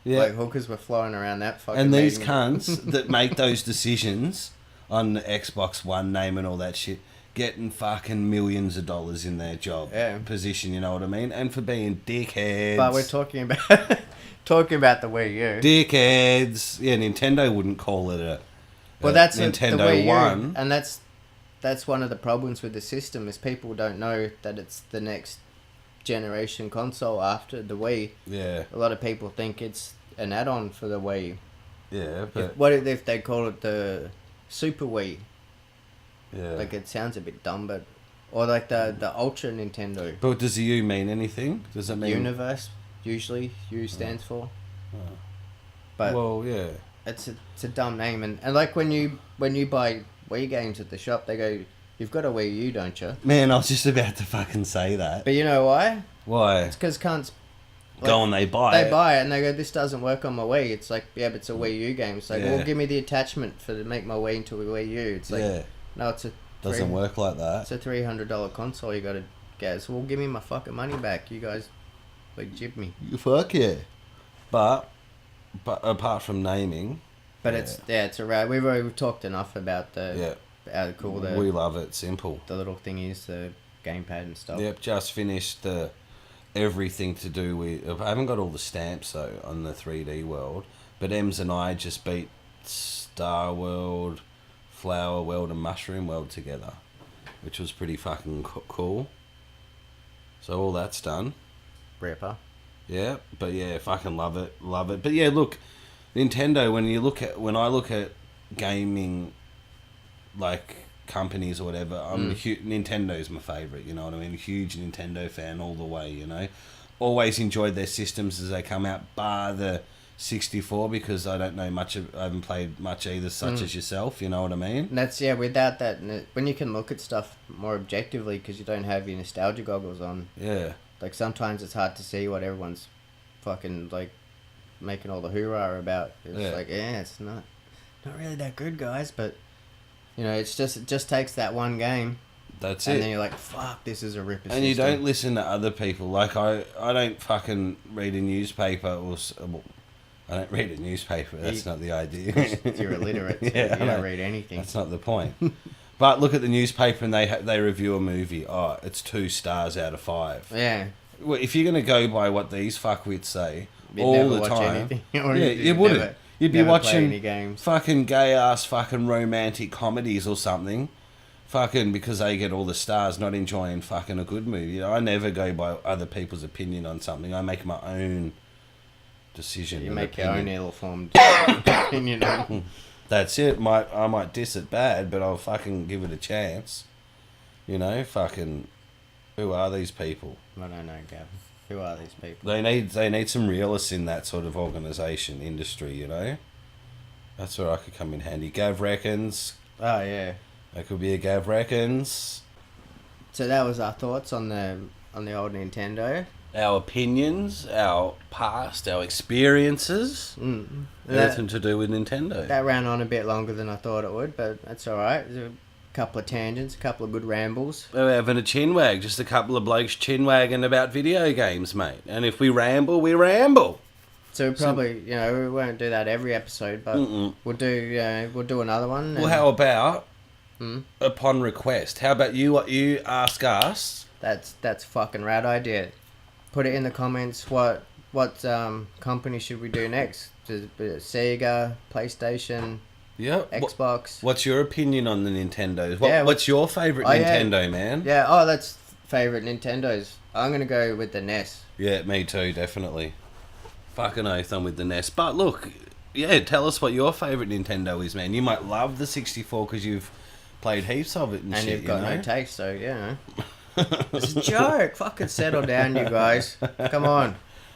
like hookers were flying around that fucking And these cunts that make those decisions on the Xbox One name and all that shit, getting fucking millions of dollars in their job position, you know what I mean? And for being dickheads. But we're talking about the Wii U. Dickheads. Yeah, Nintendo wouldn't call it a that's Nintendo the Wii U, One. and that's one of the problems with the system is people don't know that it's the next generation console after the Wii. Yeah. A lot of people think it's an add-on for the Wii. Yeah, but... What if they call it the Super Wii? Yeah. Like, it sounds a bit dumb, but... Or like the Ultra Nintendo. But does the U mean anything? Does it mean... Universe, usually, U stands for. Oh. But... Well, yeah. It's a dumb name, and like when you buy Wii games at the shop, they go, "You've got a Wii U, don't you?" Man, I was just about to fucking say that. But you know why? Why? It's because cunts go and they buy it. And they go, "This doesn't work on my Wii." It's like, yeah, but it's a Wii U game. It's like, well, give me the attachment to make my Wii into a Wii U. It's like, no, it's a doesn't work like that. It's a $300 console. You got to get. So, well, give me my fucking money back. You guys, like, jib me. Fuck yeah. But apart from naming, but it's a rad. We've talked enough about how cool we love it. Simple. The little thing is the gamepad and stuff. Yep, just finished everything to do with. I haven't got all the stamps though on the 3D world, but Ems and I just beat Star World, Flower World, and Mushroom World together, which was pretty fucking cool. So all that's done. Ripper. Yeah, but yeah, fucking love it. But yeah, look, Nintendo. When I look at gaming, like companies or whatever, Nintendo's my favorite. You know what I mean? Huge Nintendo fan all the way. You know, always enjoyed their systems as they come out, bar the 64 because I don't know much. I haven't played much either, such as yourself. You know what I mean? And that's without that, when you can look at stuff more objectively because you don't have your nostalgia goggles on. Yeah. Like, sometimes it's hard to see what everyone's fucking, like, making all the hoorah about. It's like, it's not really that good, guys, but, you know, it just takes that one game. That's and then you're like, fuck, this is a ripper and system. you don't listen to other people. Like, I don't fucking read a newspaper or... I don't read a newspaper, that's not the idea. You're illiterate, so you don't read anything. That's not the point. But look at the newspaper and they review a movie. Oh, it's 2 stars out of 5. Yeah. Well, if you're going to go by what these fuckwits say You'd all the time... you wouldn't. You'd be watching fucking gay-ass fucking romantic comedies or something. Fucking because they get all the stars, not enjoying fucking a good movie. You know, I never go by other people's opinion on something. I make my own decision. You make your own ill-formed opinion on. That's it. I might diss it bad, but I'll fucking give it a chance. You know, fucking... Who are these people? I don't know, Gavin. Who are these people? They need some realists in that sort of organisation, industry, you know? That's where I could come in handy. Gav reckons. Oh, yeah. That could be a Gav reckons. So that was our thoughts on the old Nintendo. Our opinions, our past, our experiences. Everything to do with Nintendo. That ran on a bit longer than I thought it would, but that's alright. There's a couple of tangents, a couple of good rambles. We're having a chinwag, just a couple of blokes chinwagging about video games, mate. And if we ramble, we ramble. So probably, you know, we won't do that every episode, but we'll do another one. Well, how about upon request? How about you ask us? That's fucking rad idea. Put it in the comments. What company should we do next? Sega, PlayStation, Xbox. What's your opinion on the Nintendos? What's your favourite Nintendo, man? Yeah, that's favourite Nintendos. I'm gonna go with the NES. Yeah, me too, definitely. Fucking oath, I'm with the NES. But look, tell us what your favourite Nintendo is, man. You might love the 64 because you've played heaps of it and shit. And you've got no taste, so yeah. It's a joke. Fucking settle down, you guys. Come on.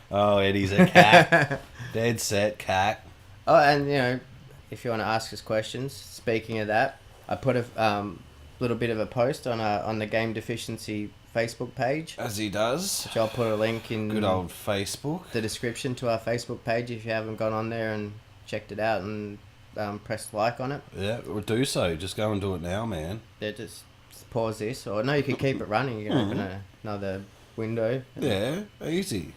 Oh, Eddie's a cat. Dead set cat. Oh, and you know, if you want to ask us questions, speaking of that, I put little bit of a post on the Game Deficiency Facebook page. As he does. Which I'll put a link in Good old Facebook. the description to our Facebook page if you haven't gone on there and checked it out and pressed like on it. Yeah, we'll do so. Just go and do it now, man. Yeah, just pause this. Or no, you can keep it running. You can open another window. Yeah, easy.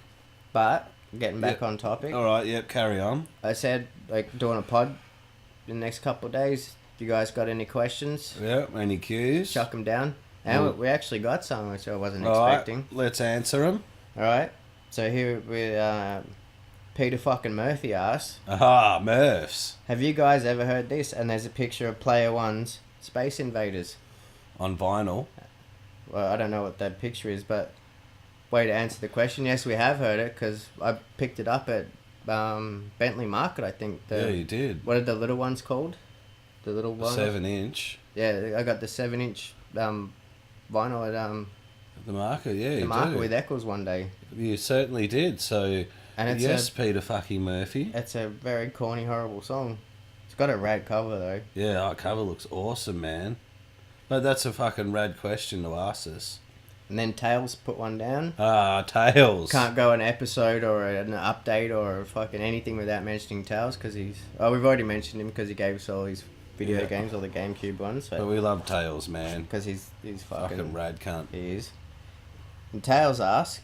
But, getting back on topic. Alright, yep, carry on. I said, like, doing a pod in the next couple of days. You guys got any questions? Yeah, any cues? Chuck them down. And we actually got some, which I wasn't expecting. Let's answer them. Alright. So here with Peter fucking Murphy asks. Aha, Murphs. Have you guys ever heard this? And there's a picture of Player One's Space Invaders. On vinyl. Well, I don't know what that picture is, but way to answer the question. Yes, we have heard it, because I picked it up at Bentley Market, I think. Yeah, you did. What are the little ones called? The little ones? 7-inch. Yeah, I got the 7-inch vinyl at The market, yeah, the market with Eccles one day. You certainly did. So, and it's yes, Peter fucking Murphy. It's a very corny, horrible song. It's got a rad cover though. Yeah, our cover looks awesome, man. But that's a fucking rad question to ask us. And then Tails put one down. Ah, Tails. Can't go an episode or an update or fucking anything without mentioning Tails, because he's... Oh, we've already mentioned him because he gave us all his video games, all the GameCube ones. But we love Tails, man. Because he's fucking rad cunt. He is. And Tails asks,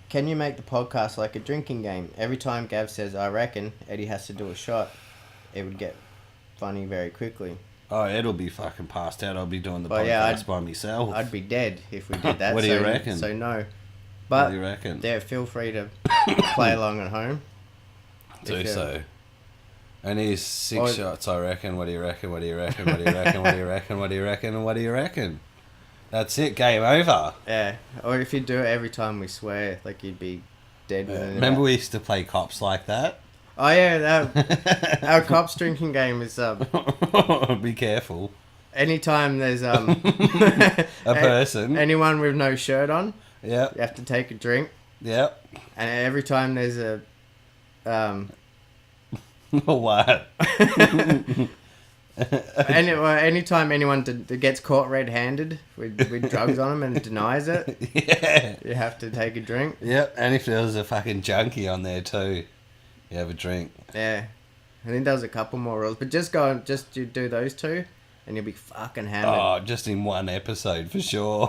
can you make the podcast like a drinking game? Every time Gav says, I reckon, Eddie has to do a shot. It would get funny very quickly. Oh, Ed'll be fucking passed out. I'll be doing the podcast by myself. I'd be dead if we did that. What do you reckon? So no. But what do you reckon? Yeah, feel free to play along at home. Do so. And here's 6 shots, I reckon. What do you reckon? What do you reckon? What do you reckon? What do you reckon? What do you reckon? And what do you reckon? That's it. Game over. Yeah. Or if you do it every time we swear, like you'd be dead. Remember we used to play cops like that? Oh yeah, our cops drinking game is Be careful. Anytime there's a person, anyone with no shirt on, yeah, you have to take a drink. Yep. And every time there's a what? Anytime anyone gets caught red-handed with drugs on them and denies it, yeah, you have to take a drink. Yep. And if there was a fucking junkie on there too, you have a drink. Yeah, I think there was a couple more rules, but just you do those two, and you'll be fucking hammered. Oh, just in one episode for sure.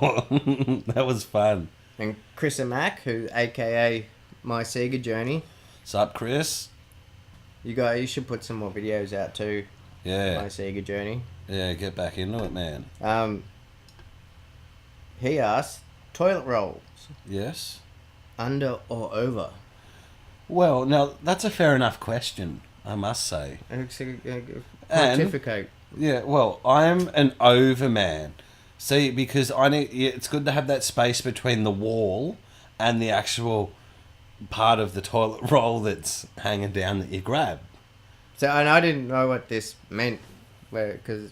That was fun. And Chris and Mac, who AKA My Sega Journey. Sup, Chris? You should put some more videos out too. Yeah. My Sega Journey. Yeah, get back into it, man. He asked, toilet rolls. Yes. Under or over? Well, now that's a fair enough question, I must say. Pontificate. Yeah, well, I'm an over man. See, because it's good to have that space between the wall and the actual part of the toilet roll that's hanging down that you grab. So, and I didn't know what this meant, because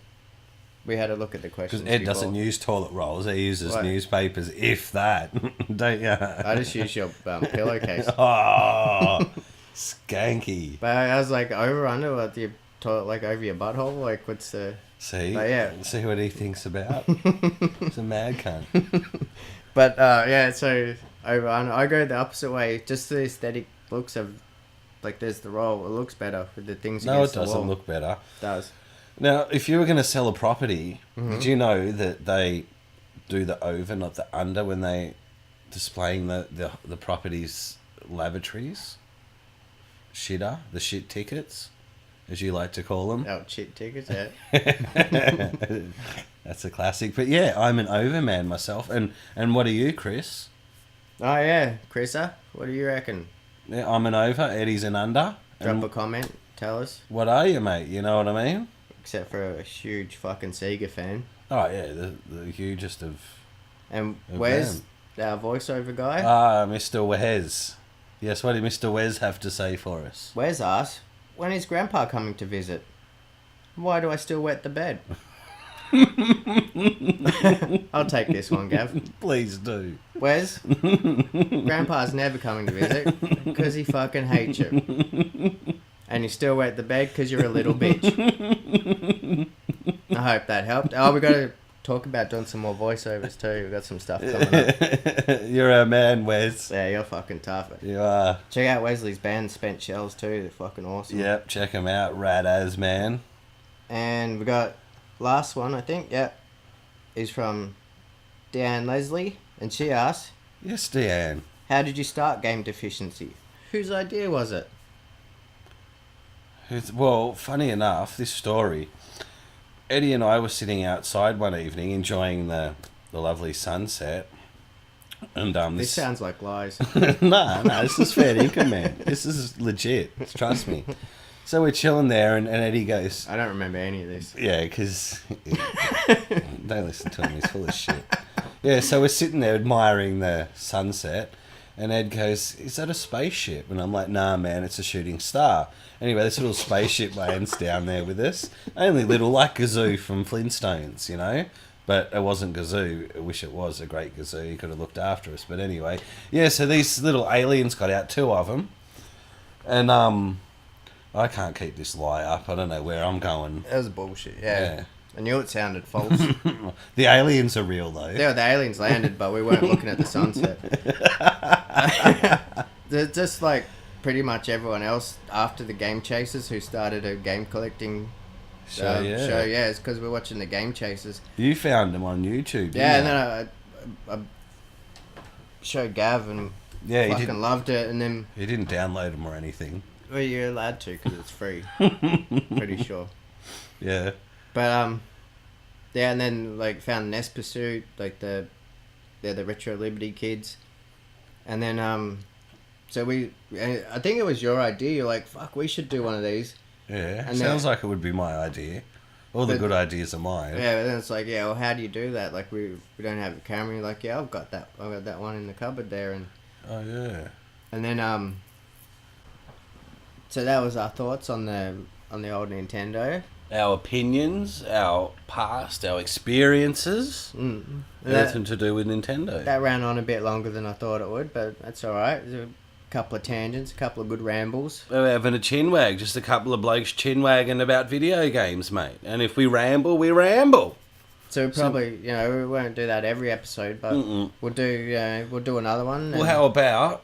we had a look at the questions. Because Ed doesn't use toilet rolls; he uses newspapers, if that. Don't you? I just use your pillowcase. Oh, skanky! But I was like, over under, what, the toilet, like over your butthole, like what's the? See, see what he thinks about. He's a mad cunt. But yeah, so over under, I go the opposite way. Just the aesthetic looks of. Like, there's the roll. It looks better with the things against the wall. No, it doesn't look better. It does. Now, if you were going to sell a property, did you know that they do the over, not the under, when they displaying the property's lavatories? Shitter, the shit tickets, as you like to call them. Oh, shit tickets, yeah. That's a classic. But yeah, I'm an over man myself. And what are you, Chris? Oh, yeah. Chrissa, what do you reckon? Yeah, I'm an over, Eddie's an under. Drop a comment, tell us. What are you, mate? You know what I mean? Except for a huge fucking Sega fan. Oh, yeah, the hugest of... And where's our voiceover guy? Mr. Wes. Yes, what did Mr. Wes have to say for us? Wes asked, when is Grandpa coming to visit? Why do I still wet the bed? I'll take this one, Gav. Please do. Wes, Grandpa's never coming to visit because he fucking hates you. And you still wet the bed because you're a little bitch. I hope that helped. Oh, we got a talk about doing some more voiceovers too. We've got some stuff coming up. You're a man, Wes. Yeah, you're fucking tough. You are. Check out Wesley's band, Spent Shells, too. They're fucking awesome. Yep, check them out. Rad as, man. And we got last one, I think. Yep. Is from Deanne Leslie. And she asks, Yes, Deanne. how did you start Game Deficiency? Whose idea was it? Well, funny enough, this story, Eddie and I were sitting outside one evening enjoying the lovely sunset. And This sounds like lies. no, this is fair income, man. This is legit. Trust me. So we're chilling there, and Eddie goes, I don't remember any of this. yeah, because don't listen to him, he's full of shit. Yeah, so we're sitting there admiring the sunset, and Ed goes, is that a spaceship? And I'm like, nah, man, it's a shooting star. Anyway, this little spaceship lands down there with us. Only little, like Gazoo from Flintstones, you know? But it wasn't Gazoo. I wish it was a great Gazoo. He could have looked after us. But anyway, yeah, so these little aliens got out, 2 of them. And I can't keep this lie up. I don't know where I'm going. That was bullshit, yeah. I knew it sounded false. The aliens are real, though. Yeah, the aliens landed, but we weren't looking at the sunset. They're just like pretty much everyone else after the Game Chasers who started a game collecting show. Yeah, it's because we're watching the Game Chasers. You found them on YouTube, yeah, and then I showed Gav and fucking loved it, and then... You didn't download them or anything. Well, you're allowed to because it's free. Pretty sure. Yeah. But, yeah, and then, like, found Nest Pursuit, like, they're the Retro Liberty kids. And then, so I think it was your idea. You're like, fuck, we should do one of these. Yeah, and sounds like it would be my idea. All the good ideas are mine. Yeah, but then it's like, yeah, well, how do you do that? Like, we don't have a camera. You're like, yeah, I've got that one in the cupboard there. And oh, yeah. And then, so that was our thoughts on the old Nintendo. Our opinions, our past, our experiences. Everything to do with Nintendo. That ran on a bit longer than I thought it would, but that's alright. There's a couple of tangents, a couple of good rambles. We're having a chinwag, just a couple of blokes chinwagging about video games, mate. And if we ramble, we ramble. So probably, we won't do that every episode, but we'll do another one. Well, how about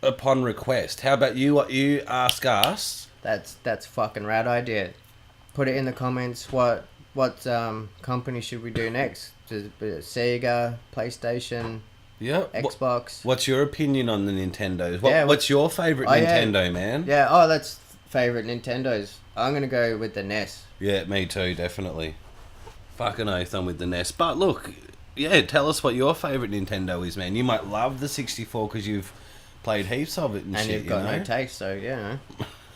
upon request? How about you ask us? That's a fucking rad idea. Put it in the comments. What company should we do next? Sega, PlayStation, Xbox. What's your opinion on the Nintendos? What's your favourite Nintendo, man? Yeah, that's favourite Nintendos. I'm gonna go with the NES. Yeah, me too, definitely. Fucking oath, I'm with the NES. But look, tell us what your favourite Nintendo is, man. You might love the 64 because you've played heaps of it and shit. And you've got no taste, so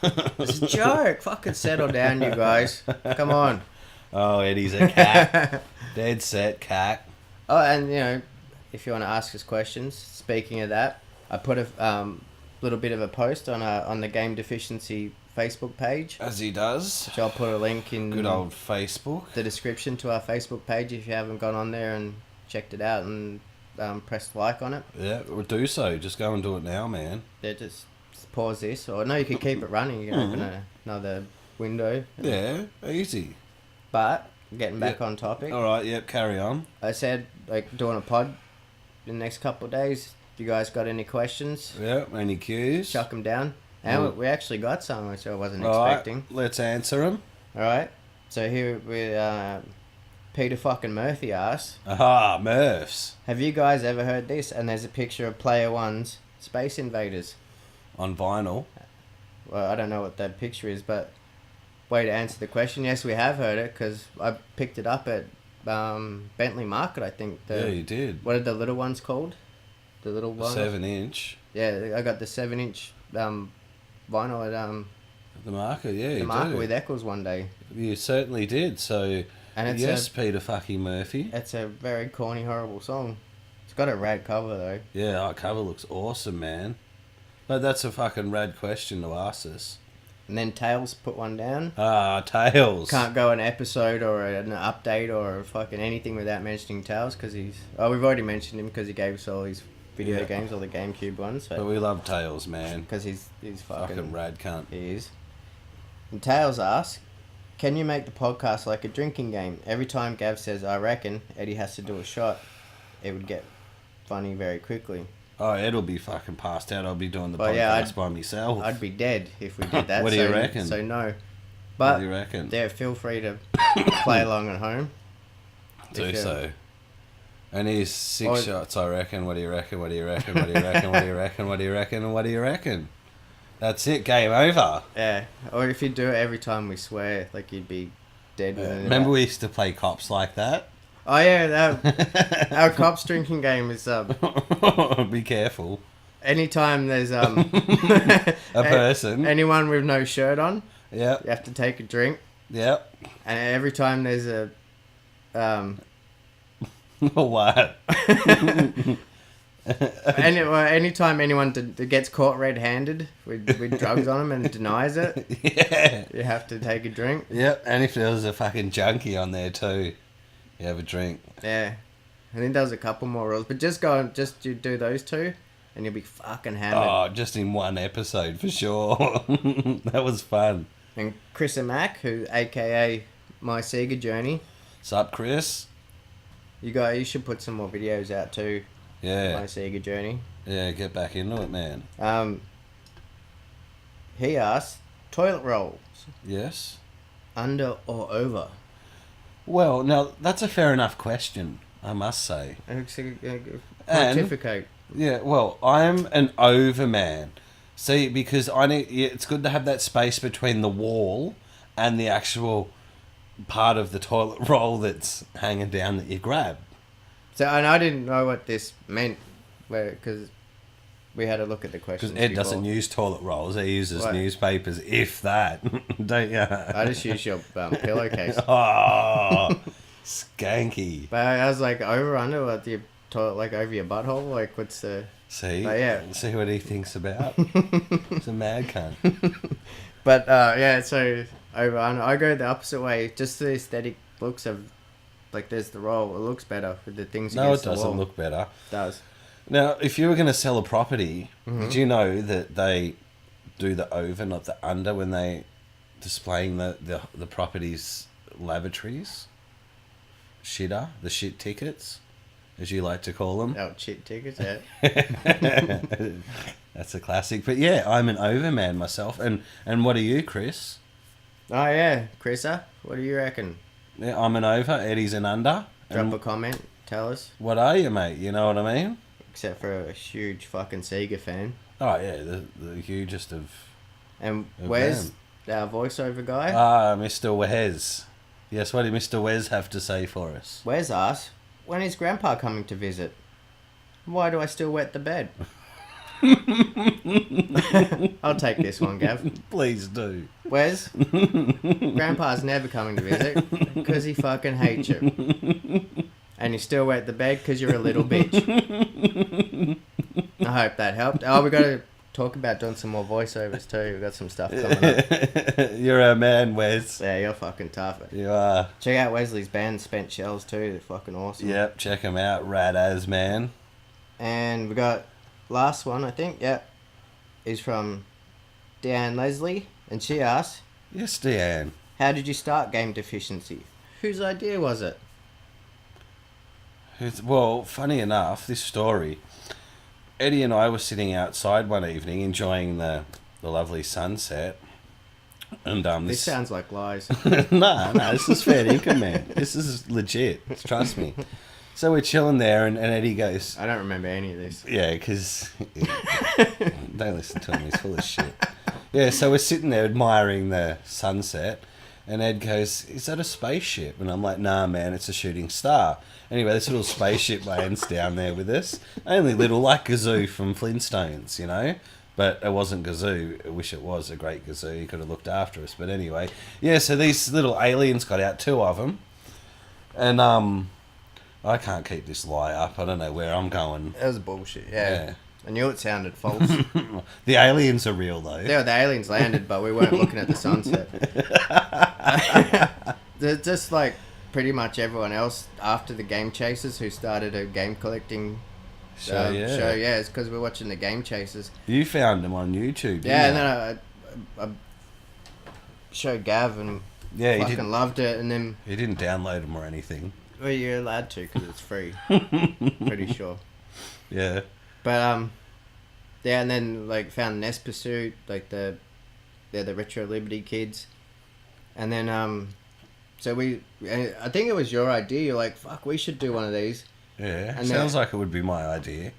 It's a joke. Fucking settle down, you guys. Come on. Oh, Eddie's a cat. Dead set cat. Oh, and if you want to ask us questions, speaking of that, I put a little bit of a post on the Game Deficiency Facebook page. As he does. Which I'll put a link in good old Facebook. The description to our Facebook page if you haven't gone on there and checked it out and pressed like on it. Yeah, we'll do so. Just go and do it now, man. Yeah, just pause this, or no, you can keep it running. You can open another window. Yeah, easy. But getting back on topic. All right, carry on. I said doing a pod in the next couple of days. You guys got any questions? Yeah, any cues? Chuck them down. And we actually got some, which I wasn't expecting. Right, let's answer them. All right. So here with Peter fucking Murphy asks. Aha, Murphs. Have you guys ever heard this? And there's a picture of Player One's Space Invaders. On vinyl. Well, I don't know what that picture is, but way to answer the question. Yes, we have heard it because I picked it up at Bentley Market, I think. Yeah, you did. What are the little ones called? The little ones? 7-inch. Yeah, I got the 7-inch vinyl at the market. Yeah, the market with Eccles one day. You certainly did. So, and it's Peter fucking Murphy. It's a very corny, horrible song. It's got a rad cover though. Yeah, that cover looks awesome, man. But that's a fucking rad question to ask us. And then Tails put one down. Tails. Can't go an episode or an update or fucking anything without mentioning Tails because he's... Oh, we've already mentioned him because he gave us all his video games, all the GameCube ones. But we love Tails, man. Because he's fucking rad cunt. He is. And Tails asks, can you make the podcast like a drinking game? Every time Gav says, I reckon, Eddie has to do a shot. It would get funny very quickly. Oh, Ed will be fucking passed out. I'll be doing the But podcast by myself. I'd be dead if we did that. What do you reckon? So no. What But do you reckon? yeah, feel free to play along at home. Do so. And here's 6 shots, I reckon. What do you reckon? What do you reckon? What do you reckon? What do you reckon? What do you reckon? And what do you reckon? That's it. Game over. Yeah. Or if you do it every time we swear, like you'd be dead within Remember we used to play cops like that? Oh yeah, our cops drinking game is Be careful. anytime there's A person. anyone with no shirt on, Yep. you have to take a drink. Yep. And every time there's a What? anytime anyone gets caught red-handed with drugs on them and denies it, Yeah. you have to take a drink. Yep. And if there was a fucking junkie on there too, you have a drink. Yeah, I think there was a couple more rules, but just you do those two, and you'll be fucking hammered. Oh, just in one episode for sure. That was fun. And Chris and Mac, who AKA My Sega Journey, Sup, Chris? you should put some more videos out too. Yeah. My Sega Journey. Yeah, get back into it, man. He asked, toilet rolls, Yes? under or over? Well, now, that's a fair enough question, I must say. Pontificate. Yeah, well, I'm an over man. See, because it's good to have that space between the wall and the actual part of the toilet roll that's hanging down that you grab. So, and I didn't know what this meant, because we had a look at the questions. Because Ed before. doesn't use toilet rolls, he uses What? newspapers, if that. Don't you? I just use your pillowcase. Oh, skanky. But I was like, over, under, what, the toilet, like over your butthole? Like, what's the... See? But yeah. See what he thinks about? It's a mad cunt. But, yeah, so, over, under. I go the opposite way, just the aesthetic looks of, like, there's the roll. It looks better with the things No, it against the doesn't wall. look better. It does. Now, if you were going to sell a property, Mm-hmm. did you know that they do the over, not the under, when they displaying the property's lavatories? Shitter, the shit tickets, as you like to call them. Oh, shit tickets, yeah. That's a classic. But yeah, I'm an over man myself. And what are you, Chris? Oh, yeah. Chrissa, what do you reckon? Yeah, I'm an over. Eddie's an under. Drop And a comment. Tell us. what are you, mate? You know what I mean? Except for a huge fucking Sega fan. Oh yeah, the hugest of. And Of where's them. our voiceover guy? Mr. Wes. Yes, what did Mr. Wes have to say for us? Where's us? When is Grandpa coming to visit? Why do I still wet the bed? I'll take this one, Gav. Please do. Where's Grandpa's never coming to visit because he fucking hates you. And you still wet the bed because you're a little bitch. I hope that helped. Oh, we got to talk about doing some more voiceovers too. We've got some stuff coming up. You're a man, Wes. Yeah, you're fucking tough. You are. Check out Wesley's band, Spent Shells, too. They're fucking awesome. Yep, check him out. Rad as, man. And we got last one, I think. Yep. Is from Deanne Leslie. And she asks, Yes, Deanne. how did you start Game Deficiency? Whose idea was it? Well, funny enough, this story, Eddie and I were sitting outside one evening enjoying the lovely sunset. And This sounds like lies. no, this is fair income, man. This is legit. Trust me. So we're chilling there, and Eddie goes, I don't remember any of this. yeah, because don't listen to him. He's full of shit. Yeah, so we're sitting there admiring the sunset, and Ed goes, "Is that a spaceship?" And I'm like, "Nah, man, it's a shooting star." Anyway, this little spaceship lands down there with us. Only little, like Gazoo from Flintstones, you know. But it wasn't Gazoo. I wish it was a great Gazoo. He could have looked after us. But anyway, yeah. So these little aliens got out, 2 of them, and I can't keep this lie up. I don't know where I'm going. That was bullshit, yeah. Yeah. I knew it sounded false. The aliens are real, though. Yeah, the aliens landed, but we weren't looking at the sunset. They're just like pretty much everyone else after the Game Chasers who started a game collecting show. Yeah, it's because we're watching the Game Chasers. You found them on YouTube, didn't Yeah, you? and then I showed Gav, and Yeah, he fucking didn't. loved it, and then He didn't download them or anything. well, you're allowed to because it's free. Pretty sure. Yeah. But yeah, and then like found Nest Pursuit, like they're the Retro Liberty kids, and then so I think it was your idea. You're like, fuck, we should do one of these. Yeah. And Sounds like it would be my idea.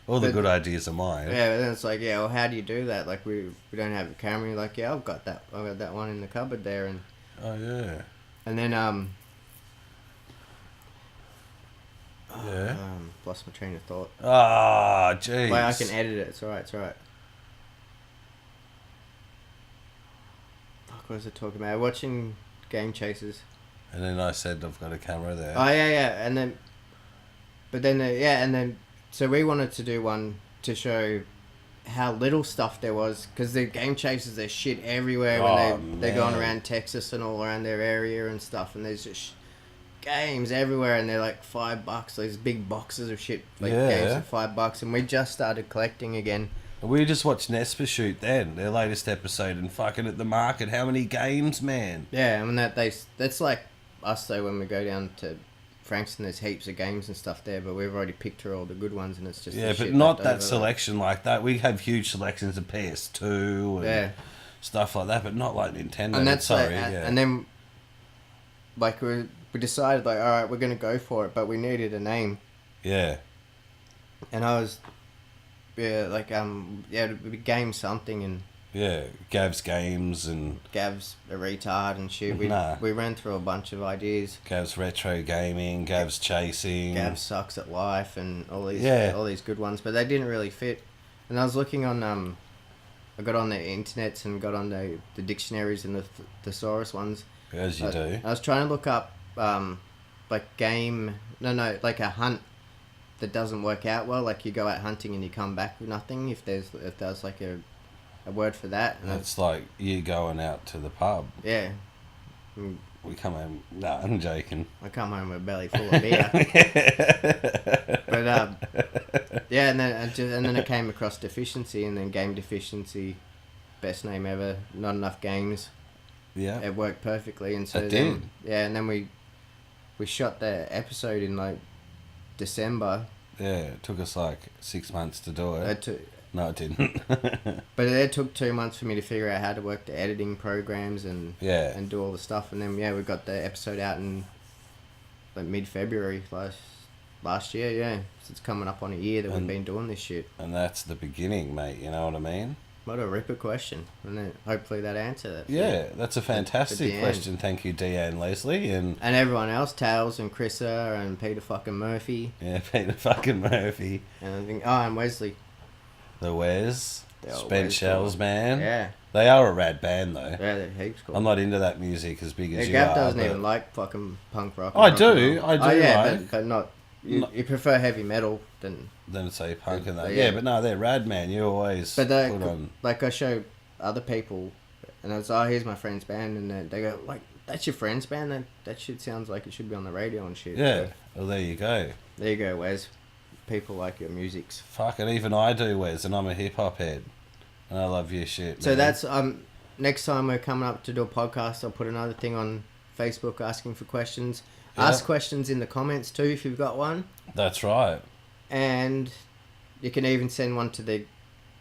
All the good ideas are mine. Yeah, but then it's like, yeah, well, how do you do that? Like, we don't have a camera. You're like, yeah, I've got that one in the cupboard there, and Oh yeah. and then Yeah. lost my train of thought. Ah, jeez. Like, I can edit it. It's alright. Fuck, what was I talking about? Watching Game Chasers. And then I said I've got a camera there. Oh yeah, and then, but then and then, so we wanted to do one to show how little stuff there was, because the Game Chasers, there's shit everywhere when they're going around Texas and all around their area and stuff, and there's just games everywhere, and they're like $5. These big boxes of shit, like games for $5, and we just started collecting again. We just watched Nest Pursuit then, their latest episode, and fucking at the market, how many games, man? Yeah, I mean that's like us though, when we go down to Frankston, there's heaps of games and stuff there, but we've already picked through all the good ones, and it's just but not that selection like that. We have huge selections of PS2 and stuff like that, but not like Nintendo. And that's and then like we decided, like, all right, we're gonna go for it, but we needed a name. Yeah. And I was, like it'd be Game something, and Gav's Games and Gav's a retard and shit. We ran through a bunch of ideas. Gav's Retro Gaming, Gav's Chasing. Gav Sucks at Life, and all these good ones, but they didn't really fit. And I was looking on I got on the internets and got on the dictionaries and the thesaurus ones. As you do. I was trying to look up like like a hunt that doesn't work out well. Like you go out hunting and you come back with nothing. If there's like a word for that. And it's like you going out to the pub. Yeah. We come home. No, I'm joking. I come home with a belly full of beer. But yeah, and then I came across Deficiency, and then Game Deficiency, best name ever. Not enough games. Yeah. It worked perfectly, and so it did. And then we shot the episode in like December. Yeah, it took us like 6 months to do it. No, it didn't. But it took 2 months for me to figure out how to work the editing programs and do all the stuff, and then we got the episode out in like mid-February last year. Yeah, so it's coming up on a year that we've been doing this shit. And that's the beginning, mate. You know what I mean? What a ripper question, and then hopefully that answered it. Yeah, that's a fantastic question. Thank you, Deanne Leslie and everyone else, Tails and Chrissa and Peter fucking Murphy. Yeah, Peter fucking Murphy. And I think and Wesley. The Wes, Spent Shells, man. Yeah. They are a rad band, though. Yeah, they're heaps cool. I'm not into that music as big as you Gav are. doesn't even like fucking punk rock. I do. Oh, yeah, but not... You prefer heavy metal than say punk and that. Yeah, but no, they're rad, man. You always put on... Like, I show other people, and I was, here's my friend's band, and they go, like, that's your friend's band? That shit sounds like it should be on the radio and shit. Yeah, well, there you go. There you go, Wes. People like your musics. Fuck it, even I do, Wes, and I'm a hip-hop head. And I love your shit, So man. that's, next time we're coming up to do a podcast, I'll put another thing on Facebook asking for questions. Yeah. Ask questions in the comments too if you've got one. That's right. And you can even send one to the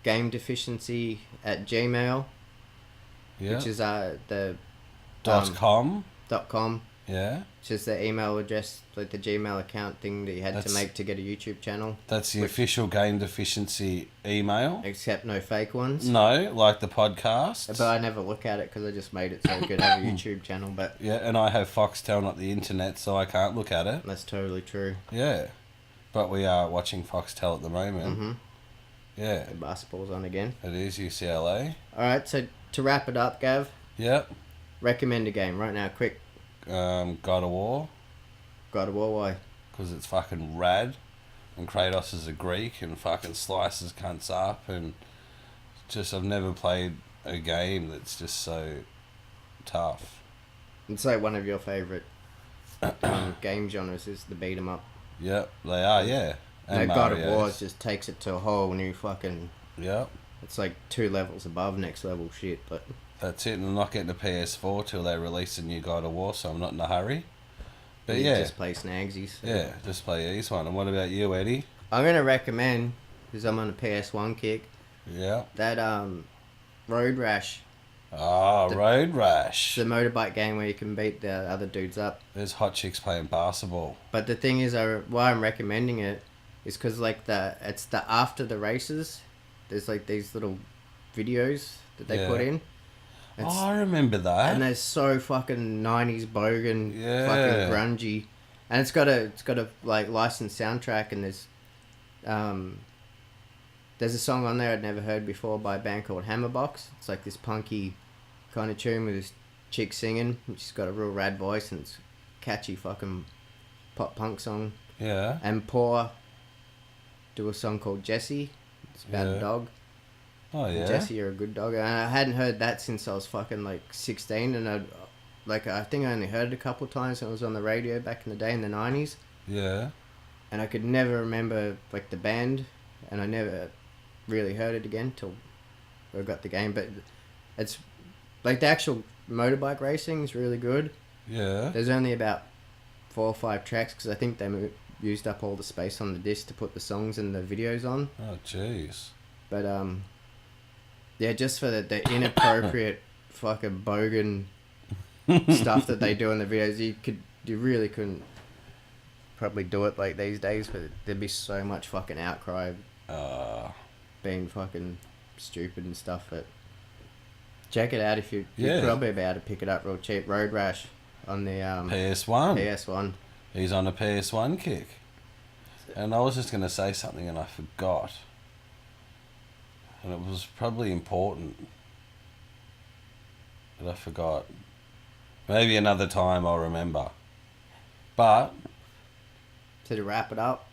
gamedeficiency@gmail. Yeah. Which is the .com. .com. Yeah. Which is the email address, like the Gmail account thing that you had to make to get a YouTube channel. That's the official Game Deficiency email. Except no fake ones. No, like the podcast. But I never look at it because I just made it so I could have a YouTube channel. But yeah, and I have Foxtel, not the internet, so I can't look at it. That's totally true. Yeah. But we are watching Foxtel at the moment. Mm-hmm. Yeah. The basketball's on again. It is UCLA. Alright, so to wrap it up, Gav. Yep. Recommend a game right now, quick. God of War. God of War, why? Because it's fucking rad. And Kratos is a Greek and fucking slices cunts up. And just, I've never played a game that's just so tough. It's like one of your favourite game genres is the beat 'em up. Yep, they are, yeah. And God of War just takes it to a whole new fucking... Yep. It's like 2 levels above next level shit, but... That's it, and I'm not getting a PS4 till they release a new God of War, so I'm not in a hurry. But you yeah. just play Snagsies. So. Yeah, just play East one. And what about you, Eddie? I'm going to recommend, because I'm on a PS1 kick, Yeah. that Road Rash. Road Rash. It's the motorbike game where you can beat the other dudes up. There's hot chicks playing basketball. But the thing is, why I'm recommending it is because like it's the after the races. There's like these little videos that they put in. I remember that. And they're so fucking 90s bogan, fucking grungy, and it's got a like licensed soundtrack, and there's a song on there I'd never heard before by a band called Hammerbox. It's like this punky kind of tune with this chick singing. She's got a real rad voice, and it's catchy fucking pop punk song. Yeah. And Paw do a song called Jessie. It's about a dog. Oh yeah. Jessie, you're a good dog. And I hadn't heard that since I was fucking like 16, and I think I only heard it a couple of times when it was on the radio back in the day in the 90s. Yeah. And I could never remember like the band, and I never really heard it again till I got the game. But it's like the actual motorbike racing is really good. Yeah. There's only about 4 or 5 tracks because I think they used up all the space on the disc to put the songs and the videos on. Oh jeez. But yeah, just for the inappropriate fucking bogan stuff that they do in the videos, you really couldn't probably do it like these days, but there'd be so much fucking outcry being fucking stupid and stuff. But check it out if you'd probably be able to pick it up real cheap. Road Rash on the PS1. PS1. He's on a PS1 kick. And I was just going to say something and I forgot. And it was probably important. But I forgot. Maybe another time I'll remember. But... So to wrap it up.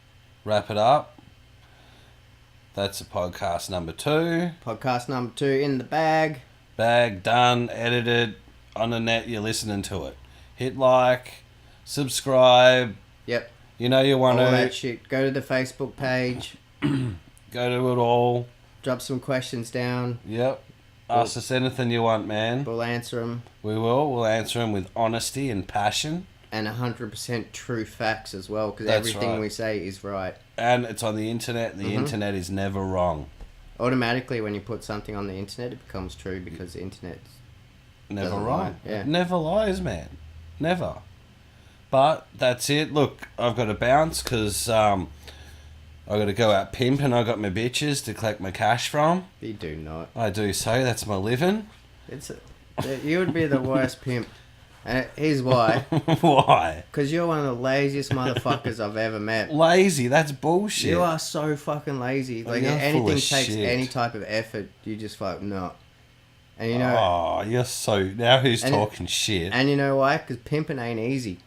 That's a podcast number 2. Podcast number 2 in the bag. Bag, done, edited. On the net, you're listening to it. Hit like, subscribe. Yep. You know you want all to... that shit. Go to the Facebook page. Go to it all. Drop some questions down. Yep. Ask us anything you want, man. We'll answer them. We will. We'll answer them with honesty and passion. And 100% true facts as well, because everything we say is right. And it's on the internet, and the internet is never wrong. Automatically, when you put something on the internet, it becomes true because the internet's never wrong. Yeah. It never lies, man. Never. But that's it. Look, I've got to bounce because I've got to go out pimping. I got my bitches to collect my cash from. You do not. I do so. That's my living. You would be the worst pimp. And here's why. Why? Because you're one of the laziest motherfuckers I've ever met. Lazy? That's bullshit. You are so fucking lazy. Like, anything takes any type of effort, you just fucking not. And you know... Oh, you're so... Now who's talking shit? And you know why? Because pimping ain't easy.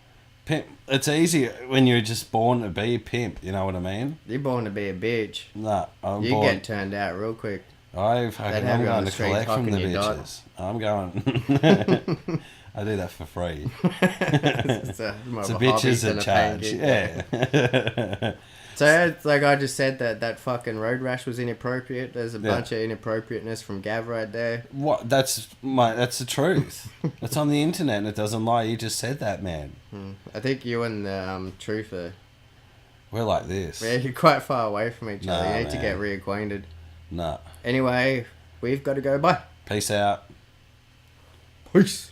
Pimp, it's easy when you're just born to be a pimp, you know what I mean? You're born to be a bitch. Nah, You get turned out real quick. I'm going to collect from the bitches. I'm going... I do that for free. It's a bitches that charge. Yeah. So it's like I just said that fucking Road Rash was inappropriate. There's a bunch of inappropriateness from Gav right there. What? That's the truth. It's on the internet and it doesn't lie. You just said that, man. I think you and the Truth are... We're like this. You're quite far away from each other. You need to man. get reacquainted. Nah. Anyway, we've got to go. Bye. Peace out. Peace.